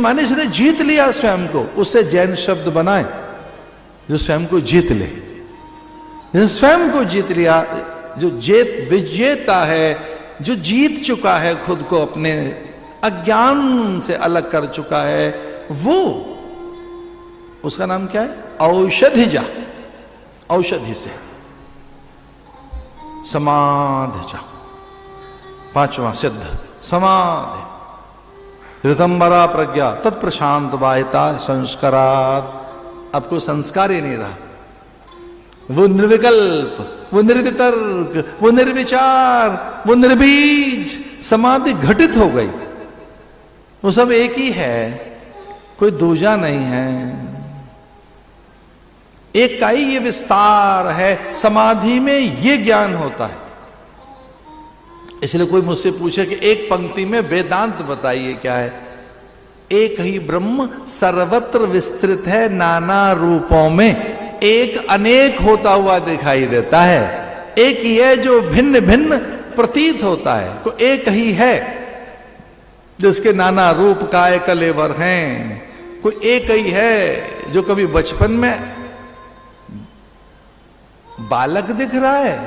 माने इसने जीत लिया स्वयं को, उससे जैन शब्द बनाए जो स्वयं को जीत ले। स्वयं को जीत लिया, जो विजेता है, जो जीत चुका है खुद को, अपने अज्ञान से अलग कर चुका है, वो, उसका नाम क्या है? औषधिजा, औषधि से समाधिजा, पांचवा सिद्ध समाधि। ऋतंबरा प्रज्ञा तत्प्रशांत वाहिता संस्कारात, अब कोई संस्कार ही नहीं रहा, वो निर्विकल्प, वो निर्वितर्क, वो निर्विचार, वो निर्बीज समाधि घटित हो गई। वो सब एक ही है, कोई दूजा नहीं है, एक का ही ये विस्तार है। समाधि में ये ज्ञान होता है। इसलिए कोई मुझसे पूछे कि एक पंक्ति में वेदांत बताइए, क्या है? एक ही ब्रह्म सर्वत्र विस्तृत है, नाना रूपों में एक अनेक होता हुआ दिखाई देता है। एक ही है जो भिन्न भिन्न प्रतीत होता है, तो एक ही है जिसके नाना रूप काय कलेवर हैं। कोई एक ही है जो कभी बचपन में बालक दिख रहा है,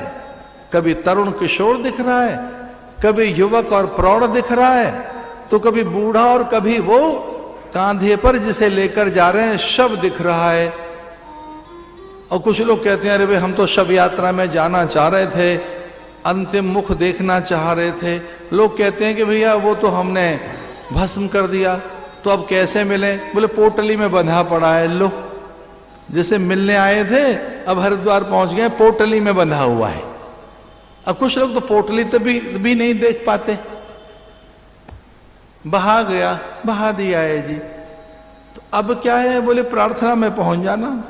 कभी तरुण किशोर दिख रहा है, कभी युवक और प्रौढ़ दिख रहा है, तो कभी बूढ़ा और कभी वो कांधे पर जिसे लेकर जा रहे हैं शव दिख रहा है। और कुछ लोग कहते हैं अरे भाई हम तो शव यात्रा में जाना चाह रहे थे, अंतिम मुख देखना चाह रहे थे। लोग कहते हैं कि भैया वो तो हमने भस्म कर दिया, तो अब कैसे मिले? बोले पोटली में बंधा पड़ा है। लो, जिसे मिलने आए थे अब हरिद्वार पहुंच गए, पोटली में बंधा हुआ है। अब कुछ लोग तो पोटली तो भी नहीं देख पाते, बहा गया, बहा दिया है जी, तो अब क्या है? बोले प्रार्थना में पहुंच जाना।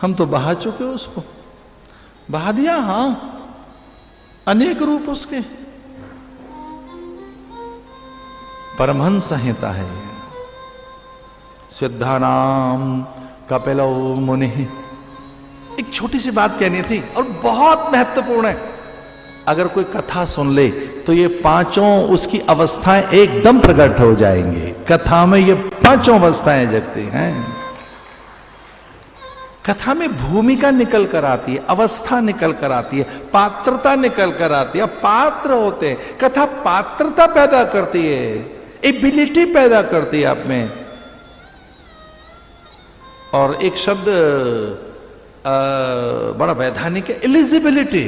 हम तो बहा चुके उसको, बहा दिया। हां, अनेक रूप उसके। परमहंस संहिता है, सिद्धानाम कपिलो मुनि। एक छोटी सी बात कहनी थी और बहुत महत्वपूर्ण है। अगर कोई कथा सुन ले तो ये पांचों उसकी अवस्थाएं एकदम प्रकट हो जाएंगी। कथा में ये पांचों अवस्थाएं जगती हैं। कथा में भूमिका निकल कर आती है, अवस्था निकल कर आती है, पात्रता निकल कर आती है। पात्र होते हैं, कथा पात्रता पैदा करती है, एबिलिटी पैदा करती है आप में। और एक शब्द बड़ा वैधानिक है, एलिजिबिलिटी।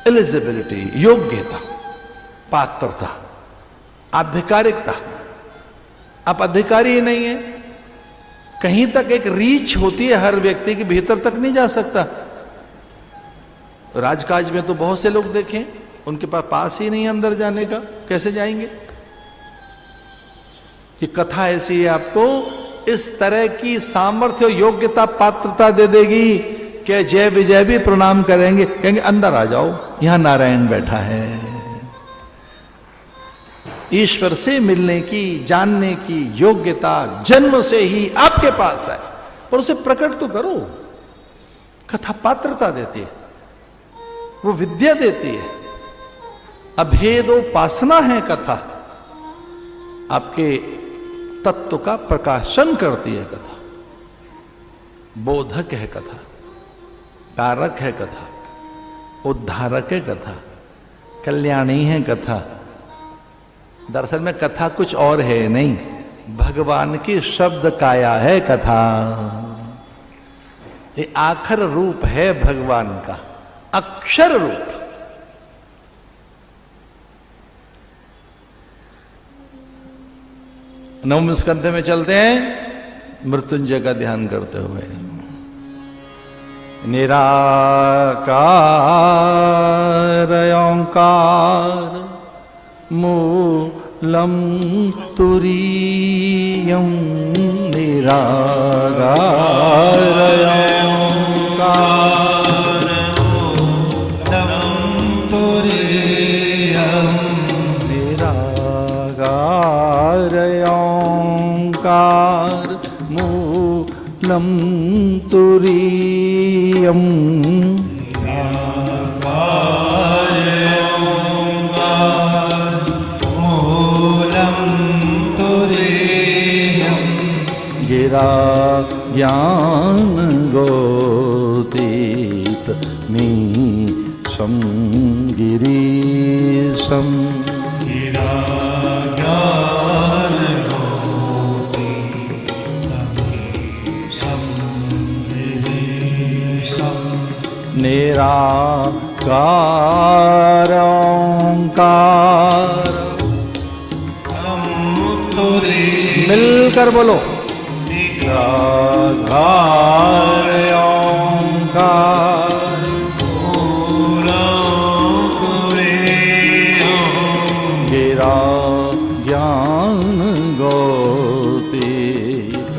एलिजिबिलिटी, योग्यता, पात्रता, आधिकारिकता। आप अधिकारी ही नहीं है, कहीं तक एक रीच होती है हर व्यक्ति के, भीतर तक नहीं जा सकता। राजकाज में तो बहुत से लोग देखें, उनके पास ही नहीं अंदर जाने का, कैसे जाएंगे? कि कथा ऐसी है, आपको इस तरह की सामर्थ्य, योग्यता, पात्रता दे देगी कि जय विजय भी प्रणाम करेंगे, कहेंगे अंदर आ जाओ, यहां नारायण बैठा है। ईश्वर से मिलने की, जानने की योग्यता जन्म से ही आपके पास है, पर उसे प्रकट तो करो। कथा पात्रता देती है, वो विद्या देती है, अभेदोपासना है कथा। आपके तत्व का प्रकाशन करती है कथा, बोधक है कथा, कारक है कथा, उद्धारक है कथा, कल्याणी है कथा। दरअसल में कथा कुछ और है नहीं, भगवान की शब्द काया है कथा। ये आखर रूप है भगवान का, अक्षर रूप। नवम स्कंध में चलते हैं, मृत्युंजय का ध्यान करते हुए। निराकार ओंकार मूलम तुरीयम। निराकार ओंकार मूलम तुरीयम। निराकार ओंकार मूलम तुरीयम। निराकार ओंकार मूलम मेरा ज्ञान गोतीत मीशं गिरीशं मेरा ज्ञान गोतीत मीशं गिरीशं निराकार ओंकार मिलकर बोलो निराकार ओंकार गिरा ज्ञान गोतीत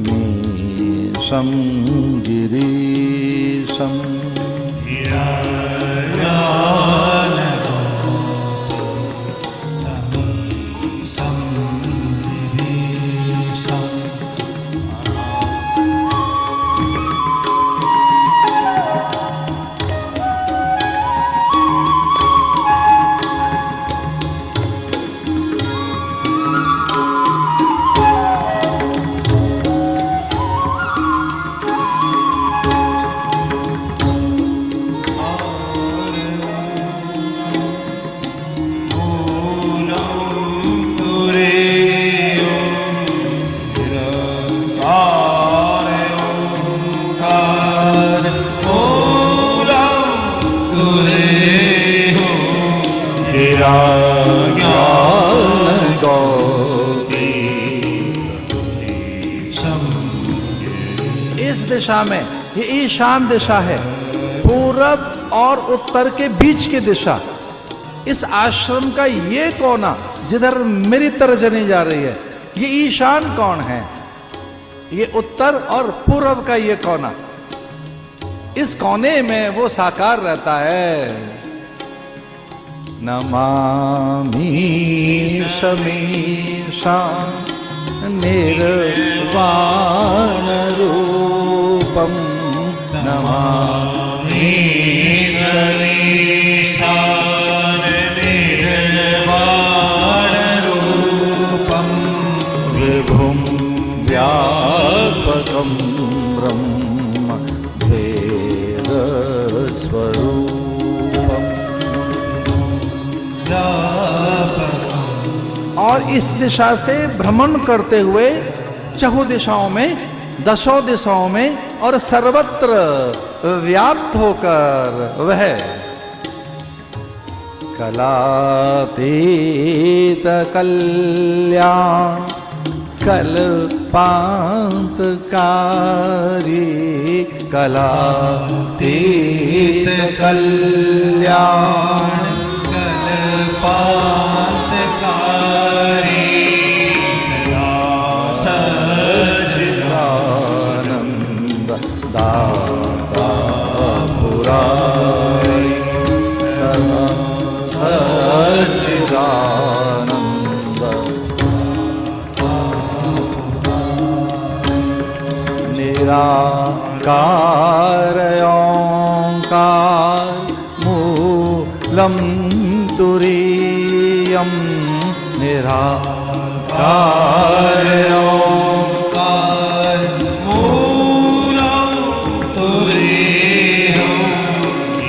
मीशं गिरीशं गिरा ज्ञान गोतीत मीशं गिरीशं इस दिशा में ये ईशान दिशा है, पूरब और उत्तर के बीच की दिशा। इस आश्रम का ये कोना जिधर मेरी तर्जनी जा रही है, ये ईशान कौन है? ये उत्तर और पूरब का ये कोना। इस कोने में वो साकार रहता है। नमामि समीशा निर्वाण रूपम नमामि समीशा निर्वाण रूपम विभुं व्यापकं ब्रह्म वेद स्वरूपम। और इस दिशा से भ्रमण करते हुए चहु दिशाओं में, दशों दिशाओं में और सर्वत्र व्याप्त होकर वह कलातीत कल्याण कल्पांतकारी कलातीत कल्याण कल्पांतकारी सच्चिदानंद दाता पुरारी सदा सच्चिदानंद निराकार ओंकार मूलम तुरीयम निराकार ओंकार मूलम तुरीयम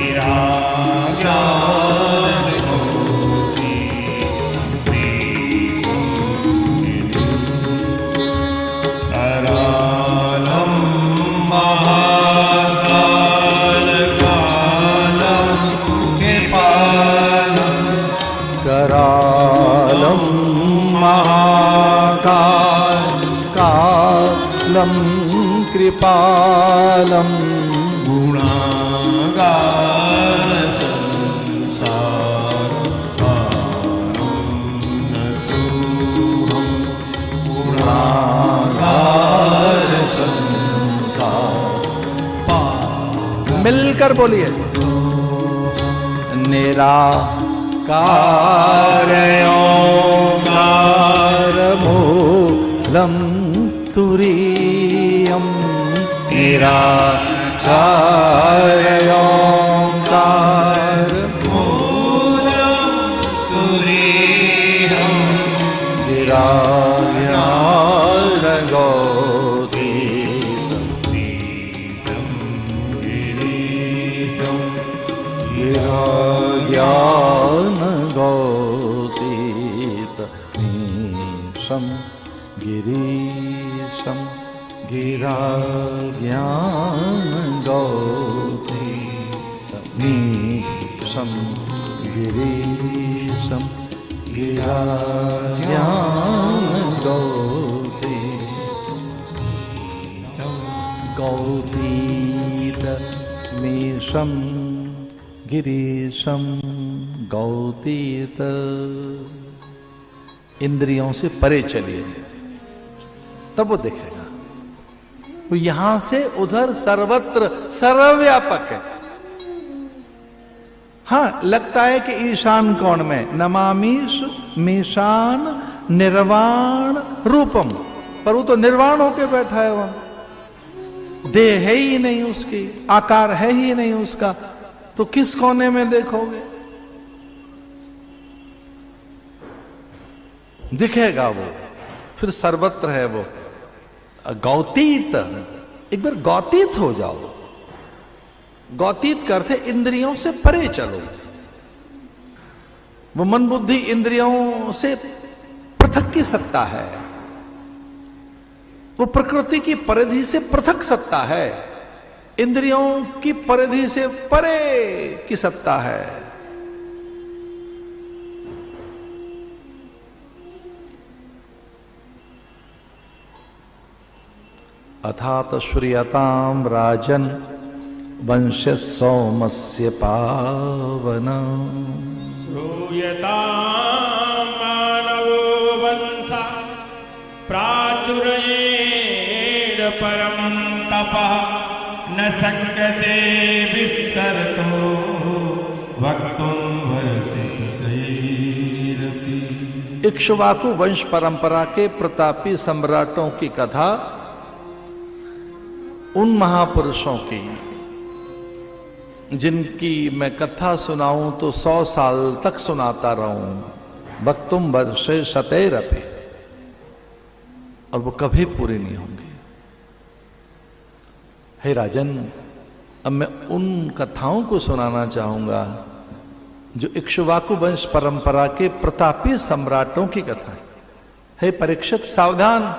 निराकार करालं महाकाल कालं कृपालं करालं महाकाल कालं कृपालं गुणागार संसार गुणागार संसार मिलकर बोलिए निराकार ओंकार मूलम तुरीयम निराकार ओंकार मूलम तुरीयम निराकार गौती ज्ञान गौतीत मीशं गिरीशं गिरा ज्ञान गौतीत मीशं गिरीशं गिरा ज्ञान गौतीत मीशं गिरीशं गौतीत। इंद्रियों से परे चलिए तब वो दिखेगा। वो यहां से उधर सर्वत्र सर्वव्यापक है। हाँ, लगता है कि ईशान कौन में, नमामीश मीशान निर्वाण रूपम, पर वो तो निर्वाण होके बैठा है वहां। देह है ही नहीं उसकी, आकार है ही नहीं उसका, तो किस कोने में देखोगे? दिखेगा वो, फिर सर्वत्र है वो। गौतीत, एक बार गौतीत हो जाओ। गौतीत करते इंद्रियों से परे चलो। वो मन बुद्धि इंद्रियों से पृथक की सत्ता है, वो प्रकृति की परिधि से पृथक सत्ता है, इंद्रियों की परिधि से परे की सत्ता है। अथात श्रूयताम राजन वंश्य सौमस्य पावन। श्रूयताम मानवो वंशा प्राचुर्येण परम तपः न शक्यते विस्तरतो वक्तुं वर्षिषैरपि। इक्ष्वाकु वंश परंपरा के प्रतापी सम्राटों की कथा, उन महापुरुषों की जिनकी मैं कथा सुनाऊं तो 100 साल तक सुनाता रहूं। वक्तुम वर्षे शतैरपि, और वो कभी पूरी नहीं होंगी। हे राजन, अब मैं उन कथाओं को सुनाना चाहूंगा जो इक्ष्वाकु वंश परंपरा के प्रतापी सम्राटों की कथा है। हे परीक्षित, सावधान।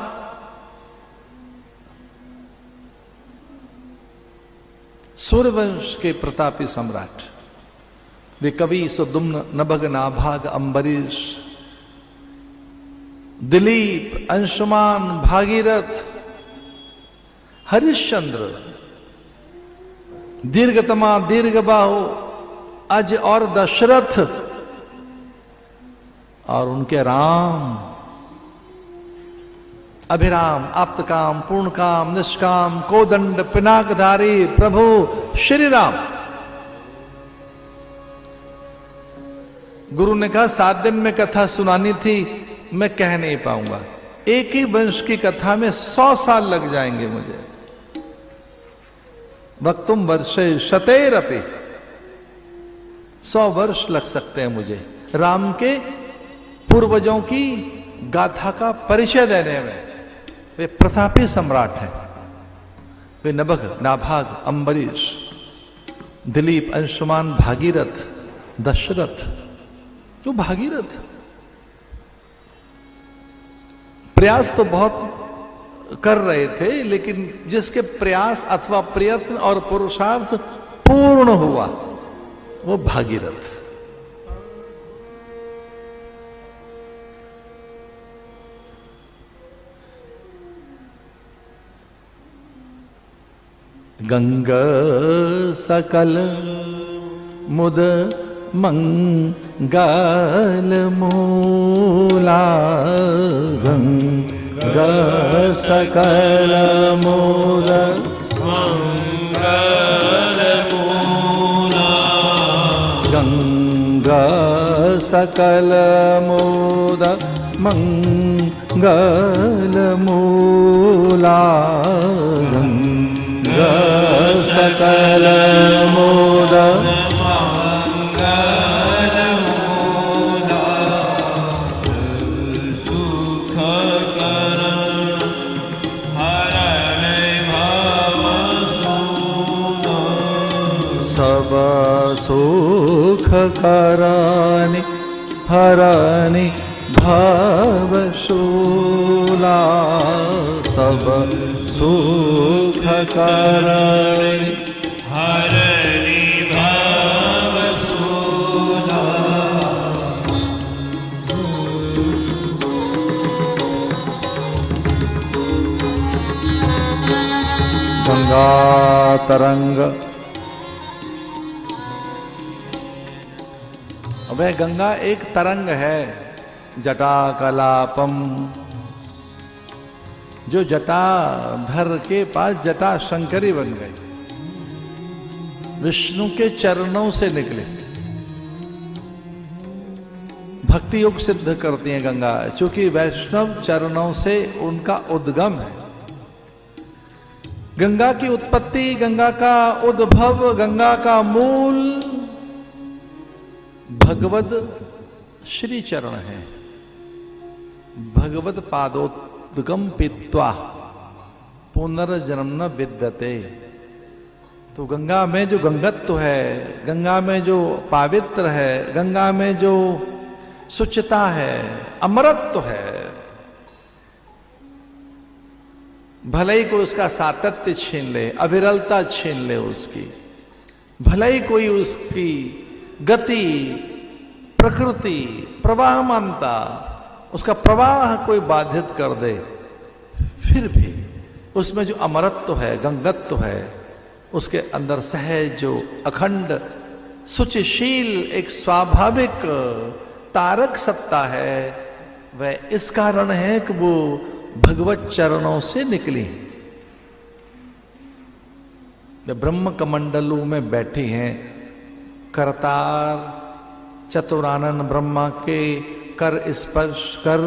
सूर्यवंश के प्रतापी सम्राट, वे कवि सुदुम्न, नभग, नाभाग, अम्बरीश, दिलीप, अंशुमान, भागीरथ, हरिश्चंद्र, दीर्घतमा, दीर्घबाहु, अज और दशरथ, और उनके राम, अभिराम, आप्तकाम, पूर्णकाम, निष्काम, कोदंड, पिनाकधारी प्रभु श्री राम। गुरु ने कहा 7 दिन में कथा सुनानी थी, मैं कह नहीं पाऊंगा। एक ही वंश की कथा में 100 साल लग जाएंगे मुझे। वक्तुम वर्षे शतैरपि, 100 वर्ष लग सकते हैं मुझे राम के पूर्वजों की गाथा का परिचय देने में। वे प्रतापी सम्राट हैं। वे नभग, नाभाग, अम्बरीश, दिलीप, अंशुमान, भागीरथ, दशरथ। जो भागीरथ प्रयास तो बहुत कर रहे थे, लेकिन जिसके प्रयास अथवा प्रयत्न और पुरुषार्थ पूर्ण हुआ वो भागीरथ। गंगा सकल मुद मंगल मूला, गंगा सकल मुद मंगल मूला, गंगा सकल मुद मंगल मूला, गंगा सकल मुद मंगल मूला, सुख करण हरण भव सूना, सब सुख करानि हरानि भवशूला सब सुख करानि हरनि भवशूला गंगा तरंग। वह गंगा एक तरंग है, जटा कलापम, जो जटाधर के पास जटा शंकरी बन गई, विष्णु के चरणों से निकले। भक्ति योग सिद्ध करती है गंगा, क्योंकि वैष्णव चरणों से उनका उद्गम है। गंगा की उत्पत्ति, गंगा का उद्भव, गंगा का मूल भगवद श्री चरण है। भगवत पादोद्गम पीत्वा पुनर्जन्म न विद्यते। तो गंगा में जो गंगत्व है, गंगा में जो पावित्र है, गंगा में जो शुचिता है, अमरत्व है, भले ही कोई उसका सातत्य छीन ले, अविरलता छीन ले उसकी, भले ही कोई उसकी गति, प्रकृति, प्रवाहमानता, उसका प्रवाह कोई बाधित कर दे, फिर भी उसमें जो अमरत्व है, गंगत्व है, उसके अंदर सहज जो अखंड शुचिशील एक स्वाभाविक तारक सत्ता है, वह इस कारण है कि वो भगवत चरणों से निकली। ब्रह्म कमंडलू में बैठी हैं, करतार चतुरानन ब्रह्मा के कर स्पर्श कर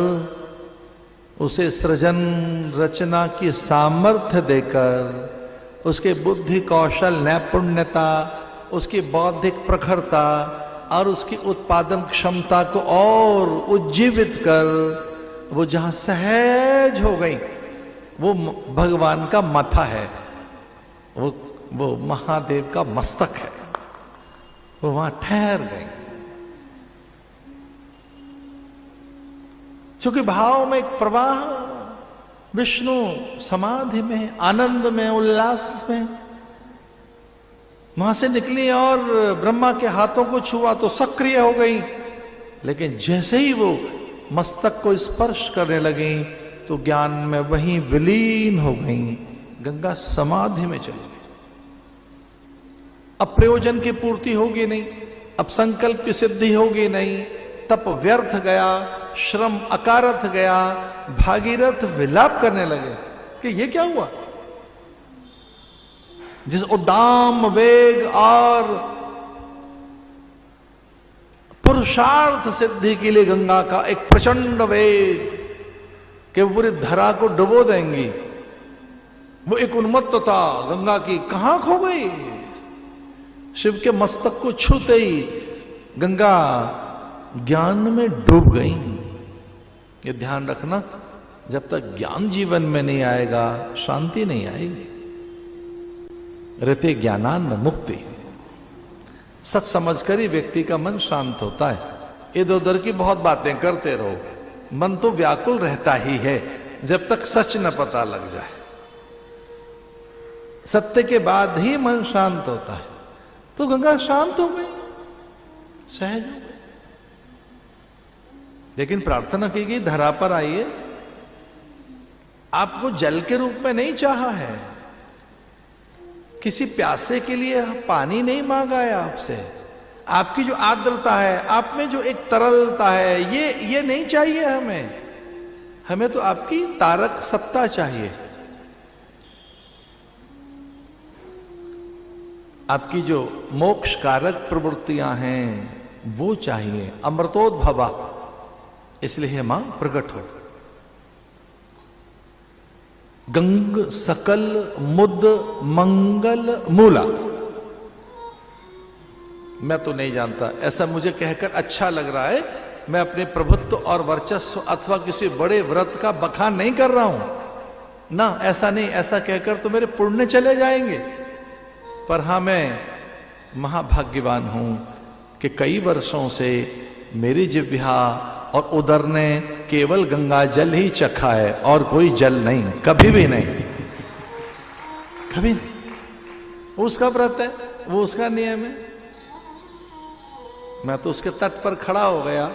उसे सृजन रचना की सामर्थ्य देकर, उसके बुद्धि कौशल नैपुण्यता, उसकी बौद्धिक प्रखरता और उसकी उत्पादन क्षमता को और उज्जीवित कर वो जहां सहज हो गई, वो भगवान का माथा है, वो महादेव का मस्तक है, वो वहां ठहर गई। क्योंकि भाव में एक प्रवाह, विष्णु समाधि में, आनंद में, उल्लास में वहां से निकली और ब्रह्मा के हाथों को छुआ तो सक्रिय हो गई। लेकिन जैसे ही वो मस्तक को स्पर्श करने लगी तो ज्ञान में वहीं विलीन हो गई, गंगा समाधि में चली गई। अब प्रयोजन की पूर्ति होगी नहीं, अब संकल्प की सिद्धि होगी नहीं, तप व्यर्थ गया, श्रम अकारथ गया। भागीरथ विलाप करने लगे कि ये क्या हुआ। जिस उद्दाम वेग और पुरुषार्थ सिद्धि के लिए गंगा का एक प्रचंड वेग कि पूरी धरा को डुबो देंगी, वो एक उन्मत्तता गंगा की कहां खो गई। शिव के मस्तक को छूते ही गंगा ज्ञान में डूब गई। ये ध्यान रखना, जब तक ज्ञान जीवन में नहीं आएगा शांति नहीं आएगी। रहते ज्ञानान्न मुक्ति, सच समझकर ही व्यक्ति का मन शांत होता है। इधर उधर की बहुत बातें करते रहो, मन तो व्याकुल रहता ही है जब तक सच न पता लग जाए। सत्य के बाद ही मन शांत होता है। तो गंगा शांत हो गई, सहज हो गई। लेकिन प्रार्थना की गई, धरा पर आइए, आपको जल के रूप में नहीं चाहा है, किसी प्यासे के लिए पानी नहीं मांगा है आपसे। आपकी जो आर्द्रता है, आप में जो एक तरलता है, ये नहीं चाहिए हमें तो आपकी तारक सत्ता चाहिए। आपकी जो मोक्ष कारक प्रवृत्तियां हैं वो चाहिए, अमृतोद्भवा। इसलिए मां प्रकट हो। गंग सकल मुद मंगल मूला। मैं तो नहीं जानता, ऐसा मुझे कहकर अच्छा लग रहा है। मैं अपने प्रभुत्व और वर्चस्व अथवा किसी बड़े व्रत का बखान नहीं कर रहा हूं ना, ऐसा नहीं। ऐसा कहकर तो मेरे पुण्य चले जाएंगे। पर हां, मैं महाभाग्यवान हूं कि कई वर्षों से मेरी जिह्वा और उदर ने केवल गंगा जल ही चखा है और कोई जल नहीं, कभी भी नहीं, कभी नहीं। वो उसका व्रत है, वो उसका नियम है। मैं तो उसके तट पर खड़ा हो गया,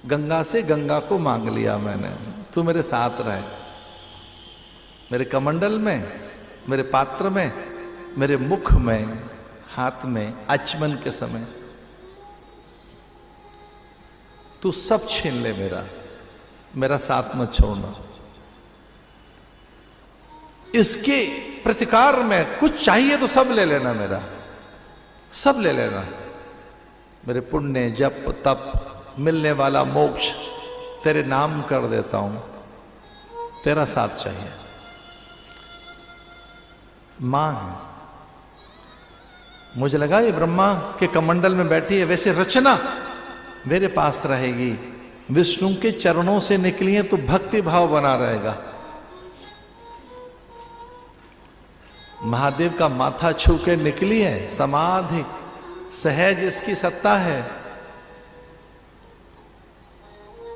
गंगा से गंगा को मांग लिया मैंने, तू मेरे साथ रहे, मेरे कमंडल में, मेरे पात्र में, मेरे मुख में, हाथ में, आचमन के समय तू सब छीन ले, मेरा साथ मत छोड़ना। इसके प्रतिकार में कुछ चाहिए तो सब ले लेना, मेरा सब ले लेना। मेरे पुण्य, जप, तप, मिलने वाला मोक्ष तेरे नाम कर देता हूं, तेरा साथ चाहिए। मां है, मुझे लगा ये ब्रह्मा के कमंडल में बैठी है, वैसे रचना मेरे पास रहेगी। विष्णु के चरणों से निकली है तो भक्ति भाव बना रहेगा। महादेव का माथा छू के निकली है, समाधि सहज इसकी सत्ता है।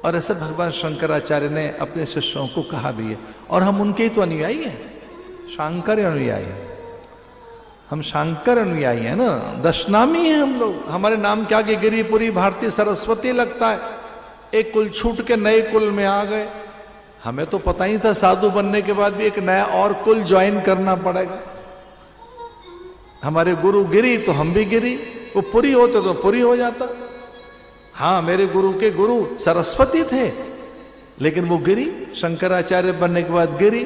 और ऐसे भगवान शंकराचार्य ने अपने शिष्यों को कहा भी है, और हम उनके ही तो अनुयायी हैं, शांकर अनुयायी। हम शांकर अनुयायी है ना, दशनामी है हम लोग। हमारे नाम क्या कि गिरिपुरी भारती सरस्वती लगता है। एक कुल छूट के नए कुल में आ गए। हमें तो पता ही था साधु बनने के बाद भी एक नया और कुल ज्वाइन करना पड़ेगा। हमारे गुरु गिरी तो हम भी गिरी, वो पुरी होते तो पुरी हो जाता। हाँ, मेरे गुरु के गुरु सरस्वती थे, लेकिन वो गिरी, शंकराचार्य बनने के बाद गिरी,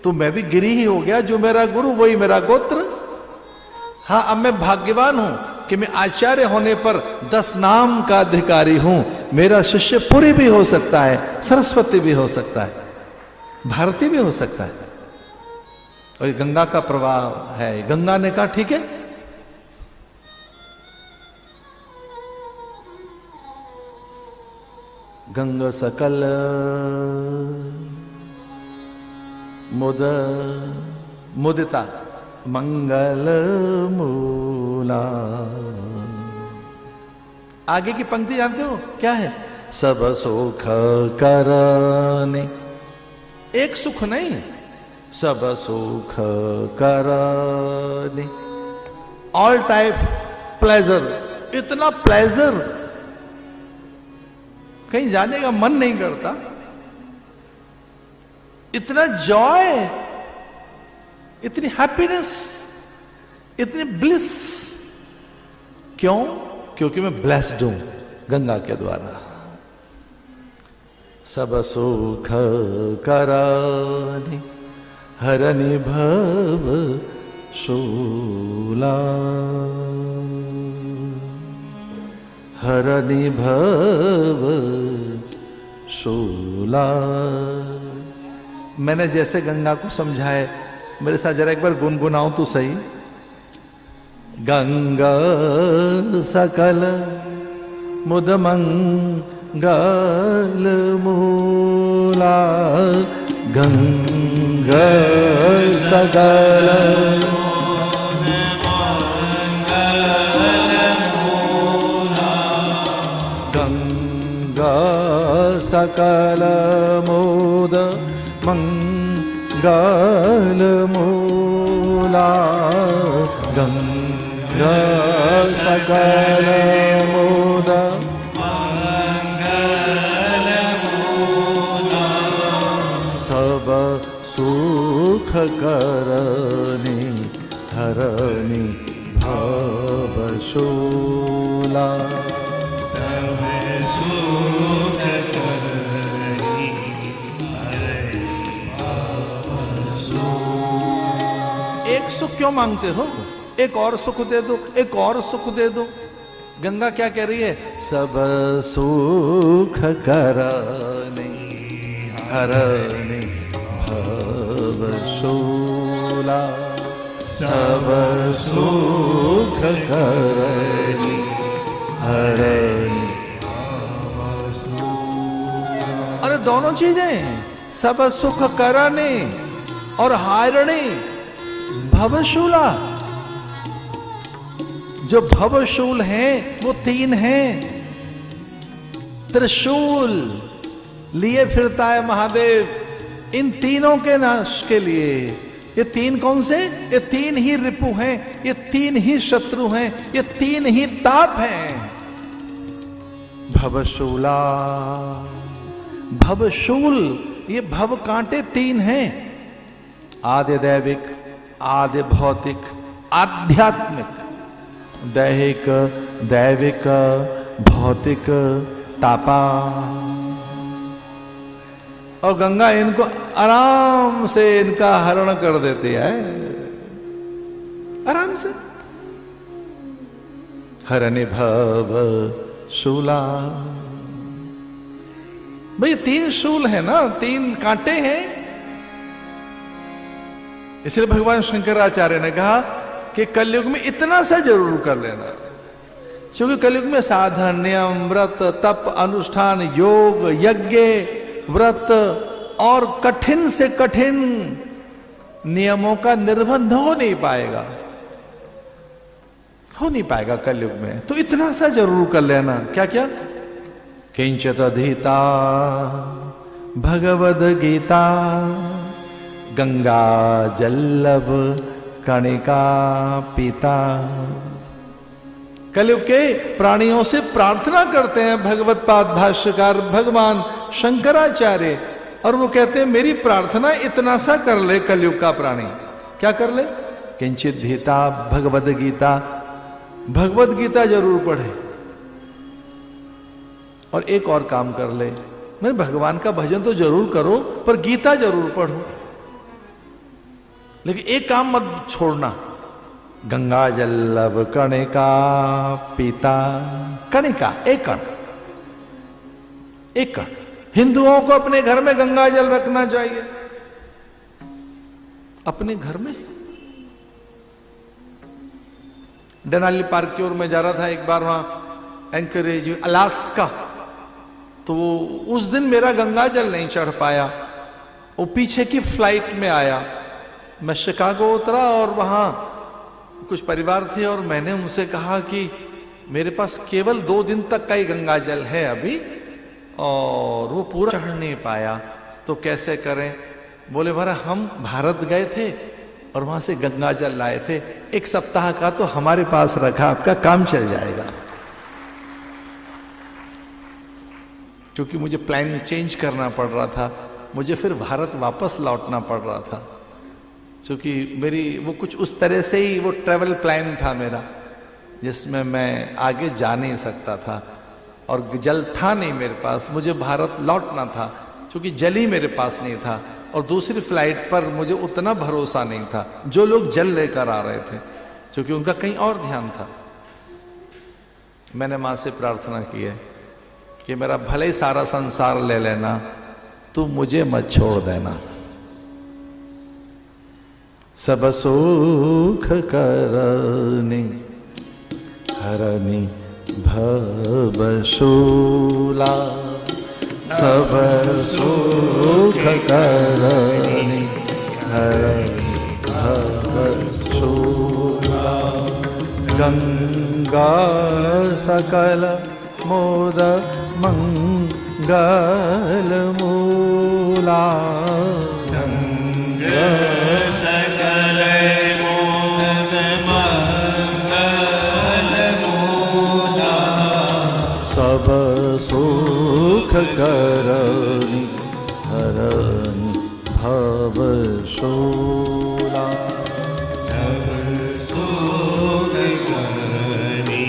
तो मैं भी गिरी ही हो गया। जो मेरा गुरु वही मेरा गोत्र। हाँ, अब मैं भाग्यवान हूं कि मैं आचार्य होने पर 10 नाम का अधिकारी हूं। मेरा शिष्य पुरी भी हो सकता है, सरस्वती भी हो सकता है, भारती भी हो सकता है। और ये गंगा का प्रवाह है। गंगा ने कहा ठीक है, गंगा सकल मुदिता मंगल मूला। आगे की पंक्ति जानते हो क्या है? सब सुख करने, एक सुख नहीं, सब सुख करने, ऑल टाइप प्लेजर। इतना प्लेजर कहीं जाने का मन नहीं करता, इतना जॉय, इतनी हैप्पीनेस, इतनी ब्लिस। क्यों? क्योंकि मैं ब्लेस्ड हूं गंगा के द्वारा। सब सुख करानि हरनि भव शूला, हरनि भव शूला। मैंने जैसे गंगा को समझाए, मेरे साथ जरा एक बार गुनगुनाओ तो सही। गंगा सकल मुदमंगल मूला, गंगा सकल गंगा सकल मोद मंगल मूला, गंगा सकल मोद मंगल मूला, सब सुख करनी हरनी भवशूला, सब सुख करनी हरनी भवशूला। एक सुख क्यों मांगते हो? एक और सुख दे दो, एक और सुख दे दो। गंगा क्या कह रही है? सब सुख करने हरने भवशूला, सब सुख करने हरने भवशूला। अरे दोनों चीजें, सब सुख करने और हारने भवशूला। जो भवशूल हैं वो तीन हैं। त्रिशूल लिए फिरता है महादेव इन तीनों के नाश के लिए। ये तीन कौन से? ये तीन ही रिपु हैं, ये तीन ही शत्रु हैं, ये तीन ही ताप हैं। भवशूला, भवशूल, ये भव कांटे तीन हैं। आदि दैविक, आदि भौतिक, आध्यात्मिक। दैहिक, दैविक, भौतिक, तापा। और गंगा इनको आराम से इनका हरण कर देती है, आराम से। हरनि भव शूला। भाई तीन शूल है ना, तीन कांटे हैं। इसलिए भगवान शंकराचार्य ने कहा कि कलयुग में इतना सा जरूर कर लेना, क्योंकि कलयुग में साधन, नियम, व्रत, तप, अनुष्ठान, योग, यज्ञ, व्रत और कठिन से कठिन नियमों का निर्बंध हो नहीं पाएगा, हो नहीं पाएगा कलयुग में। तो इतना सा जरूर कर लेना। क्या क्या? किंचित अधीता भगवद गीता गंगा जल्लभ कणिका पीता। कलयुग के प्राणियों से प्रार्थना करते हैं भगवत पाद भाष्यकार भगवान शंकराचार्य, और वो कहते हैं मेरी प्रार्थना इतना सा कर ले कलयुग का प्राणी। क्या कर ले? किंचित भीता भगवद गीता, भगवद गीता जरूर पढ़े। और एक और काम कर ले, मेरे भगवान का भजन तो जरूर करो, पर गीता जरूर पढ़ो। लेकिन एक काम मत छोड़ना, गंगा जल्लभ कणिका पीता। कणिका, एक कण, एक कण। हिंदुओं को अपने घर में गंगा जल रखना चाहिए, अपने घर में। डेनाली पार्क की ओर में जा रहा था एक बार, वहां एंकरेज अलास्का, तो उस दिन मेरा गंगा जल नहीं चढ़ पाया। वो पीछे की फ्लाइट में आया, मैं शिकागो उतरा और वहां कुछ परिवार थे और मैंने उनसे कहा कि मेरे पास केवल 2 दिन तक का ही गंगा जल है अभी, और वो पूरा चढ़ नहीं पाया, तो कैसे करें? बोले महाराज हम भारत गए थे और वहां से गंगा जल लाए थे, 1 सप्ताह का तो हमारे पास रखा, आपका काम चल जाएगा। क्योंकि मुझे प्लान चेंज करना पड़ रहा था, मुझे फिर भारत वापस लौटना पड़ रहा था, क्योंकि मेरी वो कुछ उस तरह से ही वो ट्रैवल प्लान था मेरा, जिसमें मैं आगे जा नहीं सकता था और जल था नहीं मेरे पास। मुझे भारत लौटना था, क्योंकि जल ही मेरे पास नहीं था, और दूसरी फ्लाइट पर मुझे उतना भरोसा नहीं था। जो लोग जल लेकर आ रहे थे, क्योंकि उनका कहीं और ध्यान था। मैंने माँ से प्रार्थना की है कि मेरा भले ही सारा संसार ले लेना, तू मुझे मत छोड़ देना। सब सुख करनी हरनी भवशूला, सब सुख करनी हरनी भवशूला, गंगा सकल मोद मंगल मूला, गंगा सकल मोद मंगल मूला, सब सुख करनी हरनी भवशूला, सब सुख करनी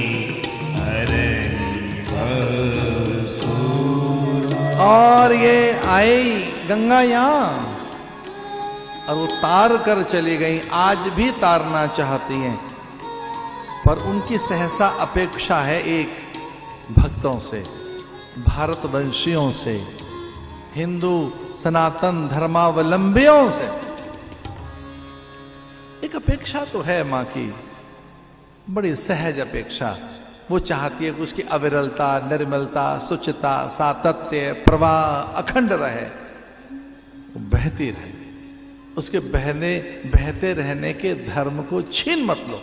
हरनी भवशूला। और ये आई गंगा यहां और वो तार कर चली गई, आज भी तारना चाहती हैं, पर उनकी सहसा अपेक्षा है एक भक्तों से, भारतवंशियों से, हिंदू सनातन धर्मावलंबियों से। एक अपेक्षा तो है मां की, बड़ी सहज अपेक्षा। वो चाहती है कि उसकी अविरलता, निर्मलता, शुचिता, सातत्य, प्रवाह अखंड रहे, वो बहती रहे। उसके बहते रहने के धर्म को छीन मत लो।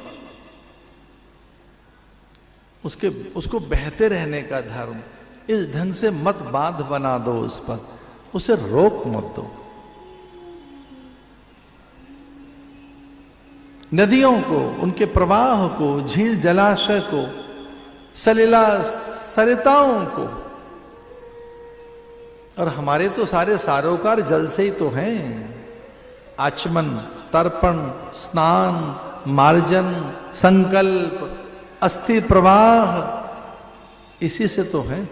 उसको बहते रहने का धर्म इस ढंग से मत बांध बना दो उस पर, उसे रोक मत दो। नदियों को, उनके प्रवाह को, झील जलाशय को, सलिला सरिताओं को, और हमारे तो सारे सारोकार जल से ही तो हैं। आचमन, तर्पण, स्नान, मार्जन, संकल्प, अस्थि प्रवाह, इसी से तो है।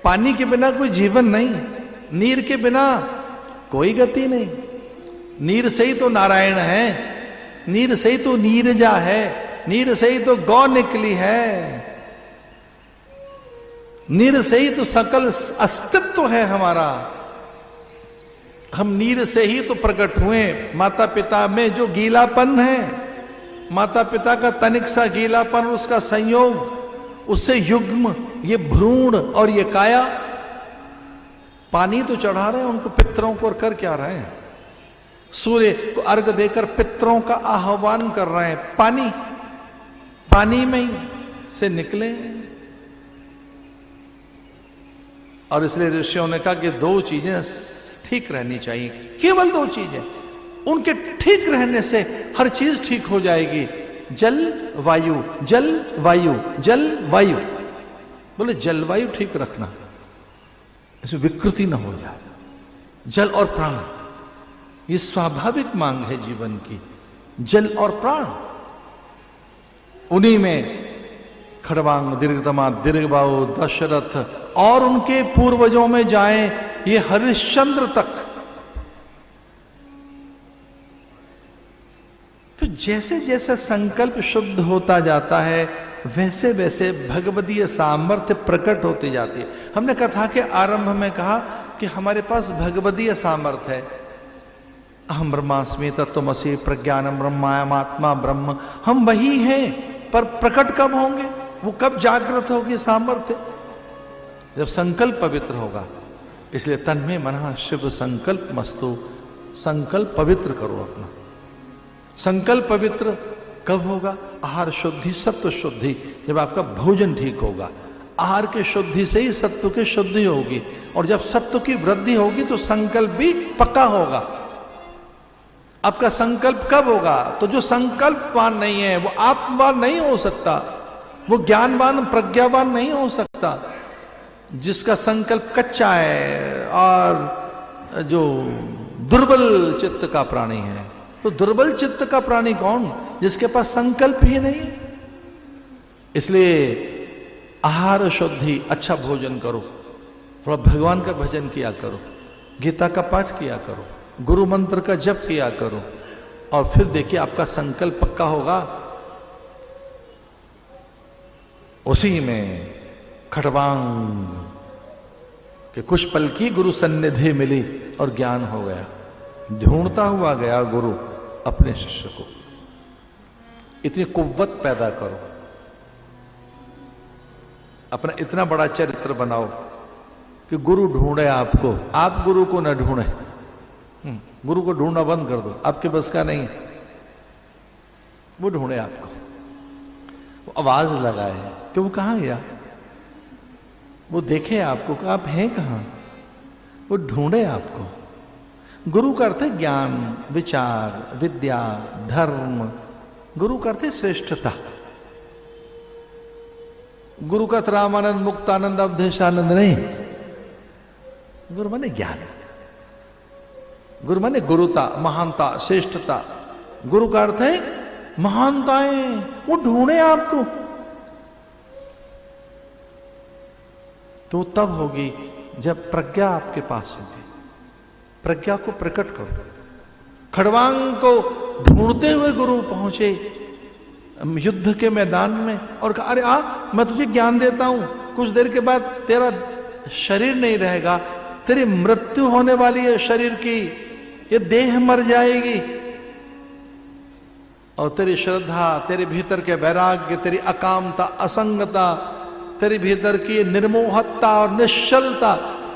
पानी के बिना कोई जीवन नहीं, नीर के बिना कोई गति नहीं। नीर से ही तो नारायण है, नीर से ही तो नीरजा है, नीर से ही तो गौ निकली है, नीर से ही तो सकल अस्तित्व है हमारा। हम नीर से ही तो प्रकट हुए। माता पिता में जो गीलापन है, माता पिता का तनिक सा गीलापन, उसका संयोग, उससे युग्म ये भ्रूण और ये काया, पानी तो चढ़ा रहे हैं उनको, पितरों को, और कर क्या रहे हैं? सूर्य को अर्घ देकर पितरों का आह्वान कर रहे हैं। पानी में ही से निकले। और इसलिए ऋषियों ने कहा कि दो चीजें ठीक रहनी चाहिए, केवल दो चीजें। उनके ठीक रहने से हर चीज ठीक हो जाएगी। जल वायु, जल वायु, जल वायु। बोले जलवायु ठीक रखना, इसमें विकृति ना हो जाए। जल और प्राण, ये स्वाभाविक मांग है जीवन की, जल और प्राण। उन्हीं में खड़वांग, दीर्घतमा, दीर्घबाहु, दशरथ और उनके पूर्वजों में जाएं, ये हरिश्चंद्र तक। तो जैसे जैसे संकल्प शुद्ध होता जाता है, वैसे वैसे भगवदीय सामर्थ्य प्रकट होती जाती है। हमने कथा के आरंभ में कहा कि हमारे पास भगवदीय सामर्थ्य है। अहम ब्रह्मास्मि तत्त्वमसि प्रज्ञानम ब्रह्मायमात्मा ब्रह्म। हम वही हैं, पर प्रकट कब होंगे? वो कब जागृत होगी सामर्थ्य? जब संकल्प पवित्र होगा। इसलिए तन्मे मनः शिव संकल्प मस्तु। संकल्प पवित्र करो अपना। संकल्प पवित्र कब होगा? आहार शुद्धि, सत्व शुद्धि, जब आपका भोजन ठीक होगा। आहार की शुद्धि से ही सत्व की शुद्धि होगी, और जब सत्व की वृद्धि होगी तो संकल्प भी पक्का होगा। आपका संकल्प कब होगा? तो जो संकल्पवान नहीं है वो आत्मवान नहीं हो सकता, वो ज्ञानवान प्रज्ञावान नहीं हो सकता। जिसका संकल्प कच्चा है और जो दुर्बल चित्त का प्राणी है, तो दुर्बल चित्त का प्राणी कौन? जिसके पास संकल्प ही नहीं। इसलिए आहार शुद्धि, अच्छा भोजन करो, थोड़ा भगवान का भजन किया करो, गीता का पाठ किया करो, गुरु मंत्र का जप किया करो, और फिर देखिए आपका संकल्प पक्का होगा। उसी में खड़वांग कि कुछ पल की गुरु सन्निधि मिली और ज्ञान हो गया। ढूंढता हुआ गया गुरु अपने शिष्य को। इतनी कुव्वत पैदा करो, अपना इतना बड़ा चरित्र बनाओ कि गुरु ढूंढे आपको, आप गुरु को न ढूंढे। गुरु को ढूंढना बंद कर दो, आपके बस का नहीं है। वो ढूंढे आपको, वो आवाज लगाए कि वो कहाँ गया, वो देखे आपको कि आप हैं कहाँ, वो ढूंढे आपको। गुरु का अर्थ है ज्ञान, विचार, विद्या, धर्म। गुरु का अर्थ है श्रेष्ठता। गुरु का रामानंद, मुक्तानंद, अवधेशानंद नहीं। गुरु माने ज्ञान, गुरु माने गुरुता, महानता, श्रेष्ठता। गुरु का अर्थ है महानताएं। वो ढूंढे आपको, तो तब होगी जब प्रज्ञा आपके पास होगी। प्रज्ञा को प्रकट करो। खड़वांग को ढूंढते हुए गुरु पहुंचे युद्ध के मैदान में और कहा, अरे आ, मैं तुझे ज्ञान देता हूं, कुछ देर के बाद तेरा शरीर नहीं रहेगा, तेरी मृत्यु होने वाली है शरीर की, ये देह मर जाएगी, और तेरी श्रद्धा, तेरे भीतर के वैराग्य, तेरी अकामता, असंगता, तेरे भीतर की निर्मोहता और निश्चलता,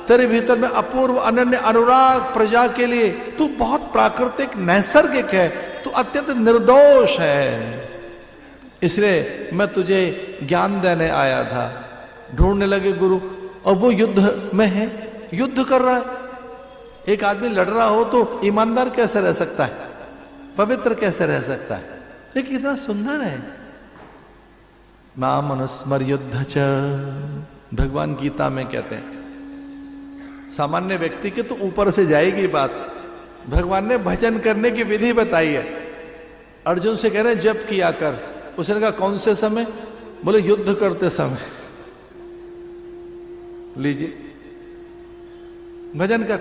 तेरे भीतर में अपूर्व अनन्य अनुराग प्रजा के लिए, तू बहुत प्राकृतिक नैसर्गिक है, तू अत्यंत निर्दोष है। इसलिए मैं तुझे ज्ञान देने आया था। ढूंढने लगे गुरु, और वो युद्ध में है, युद्ध कर रहा है। एक आदमी लड़ रहा हो तो ईमानदार कैसे रह सकता है, पवित्र कैसे रह सकता है? लेकिन कितना सुंदर है। माम अनुस्मर युद्ध च, भगवान गीता में कहते हैं। सामान्य व्यक्ति के तो ऊपर से जाएगी बात, भगवान ने भजन करने की विधि बताई है। अर्जुन से कह रहे हैं जप किया कर। उसने कहा कौन से समय? बोले युद्ध करते समय। लीजिए भजन कर।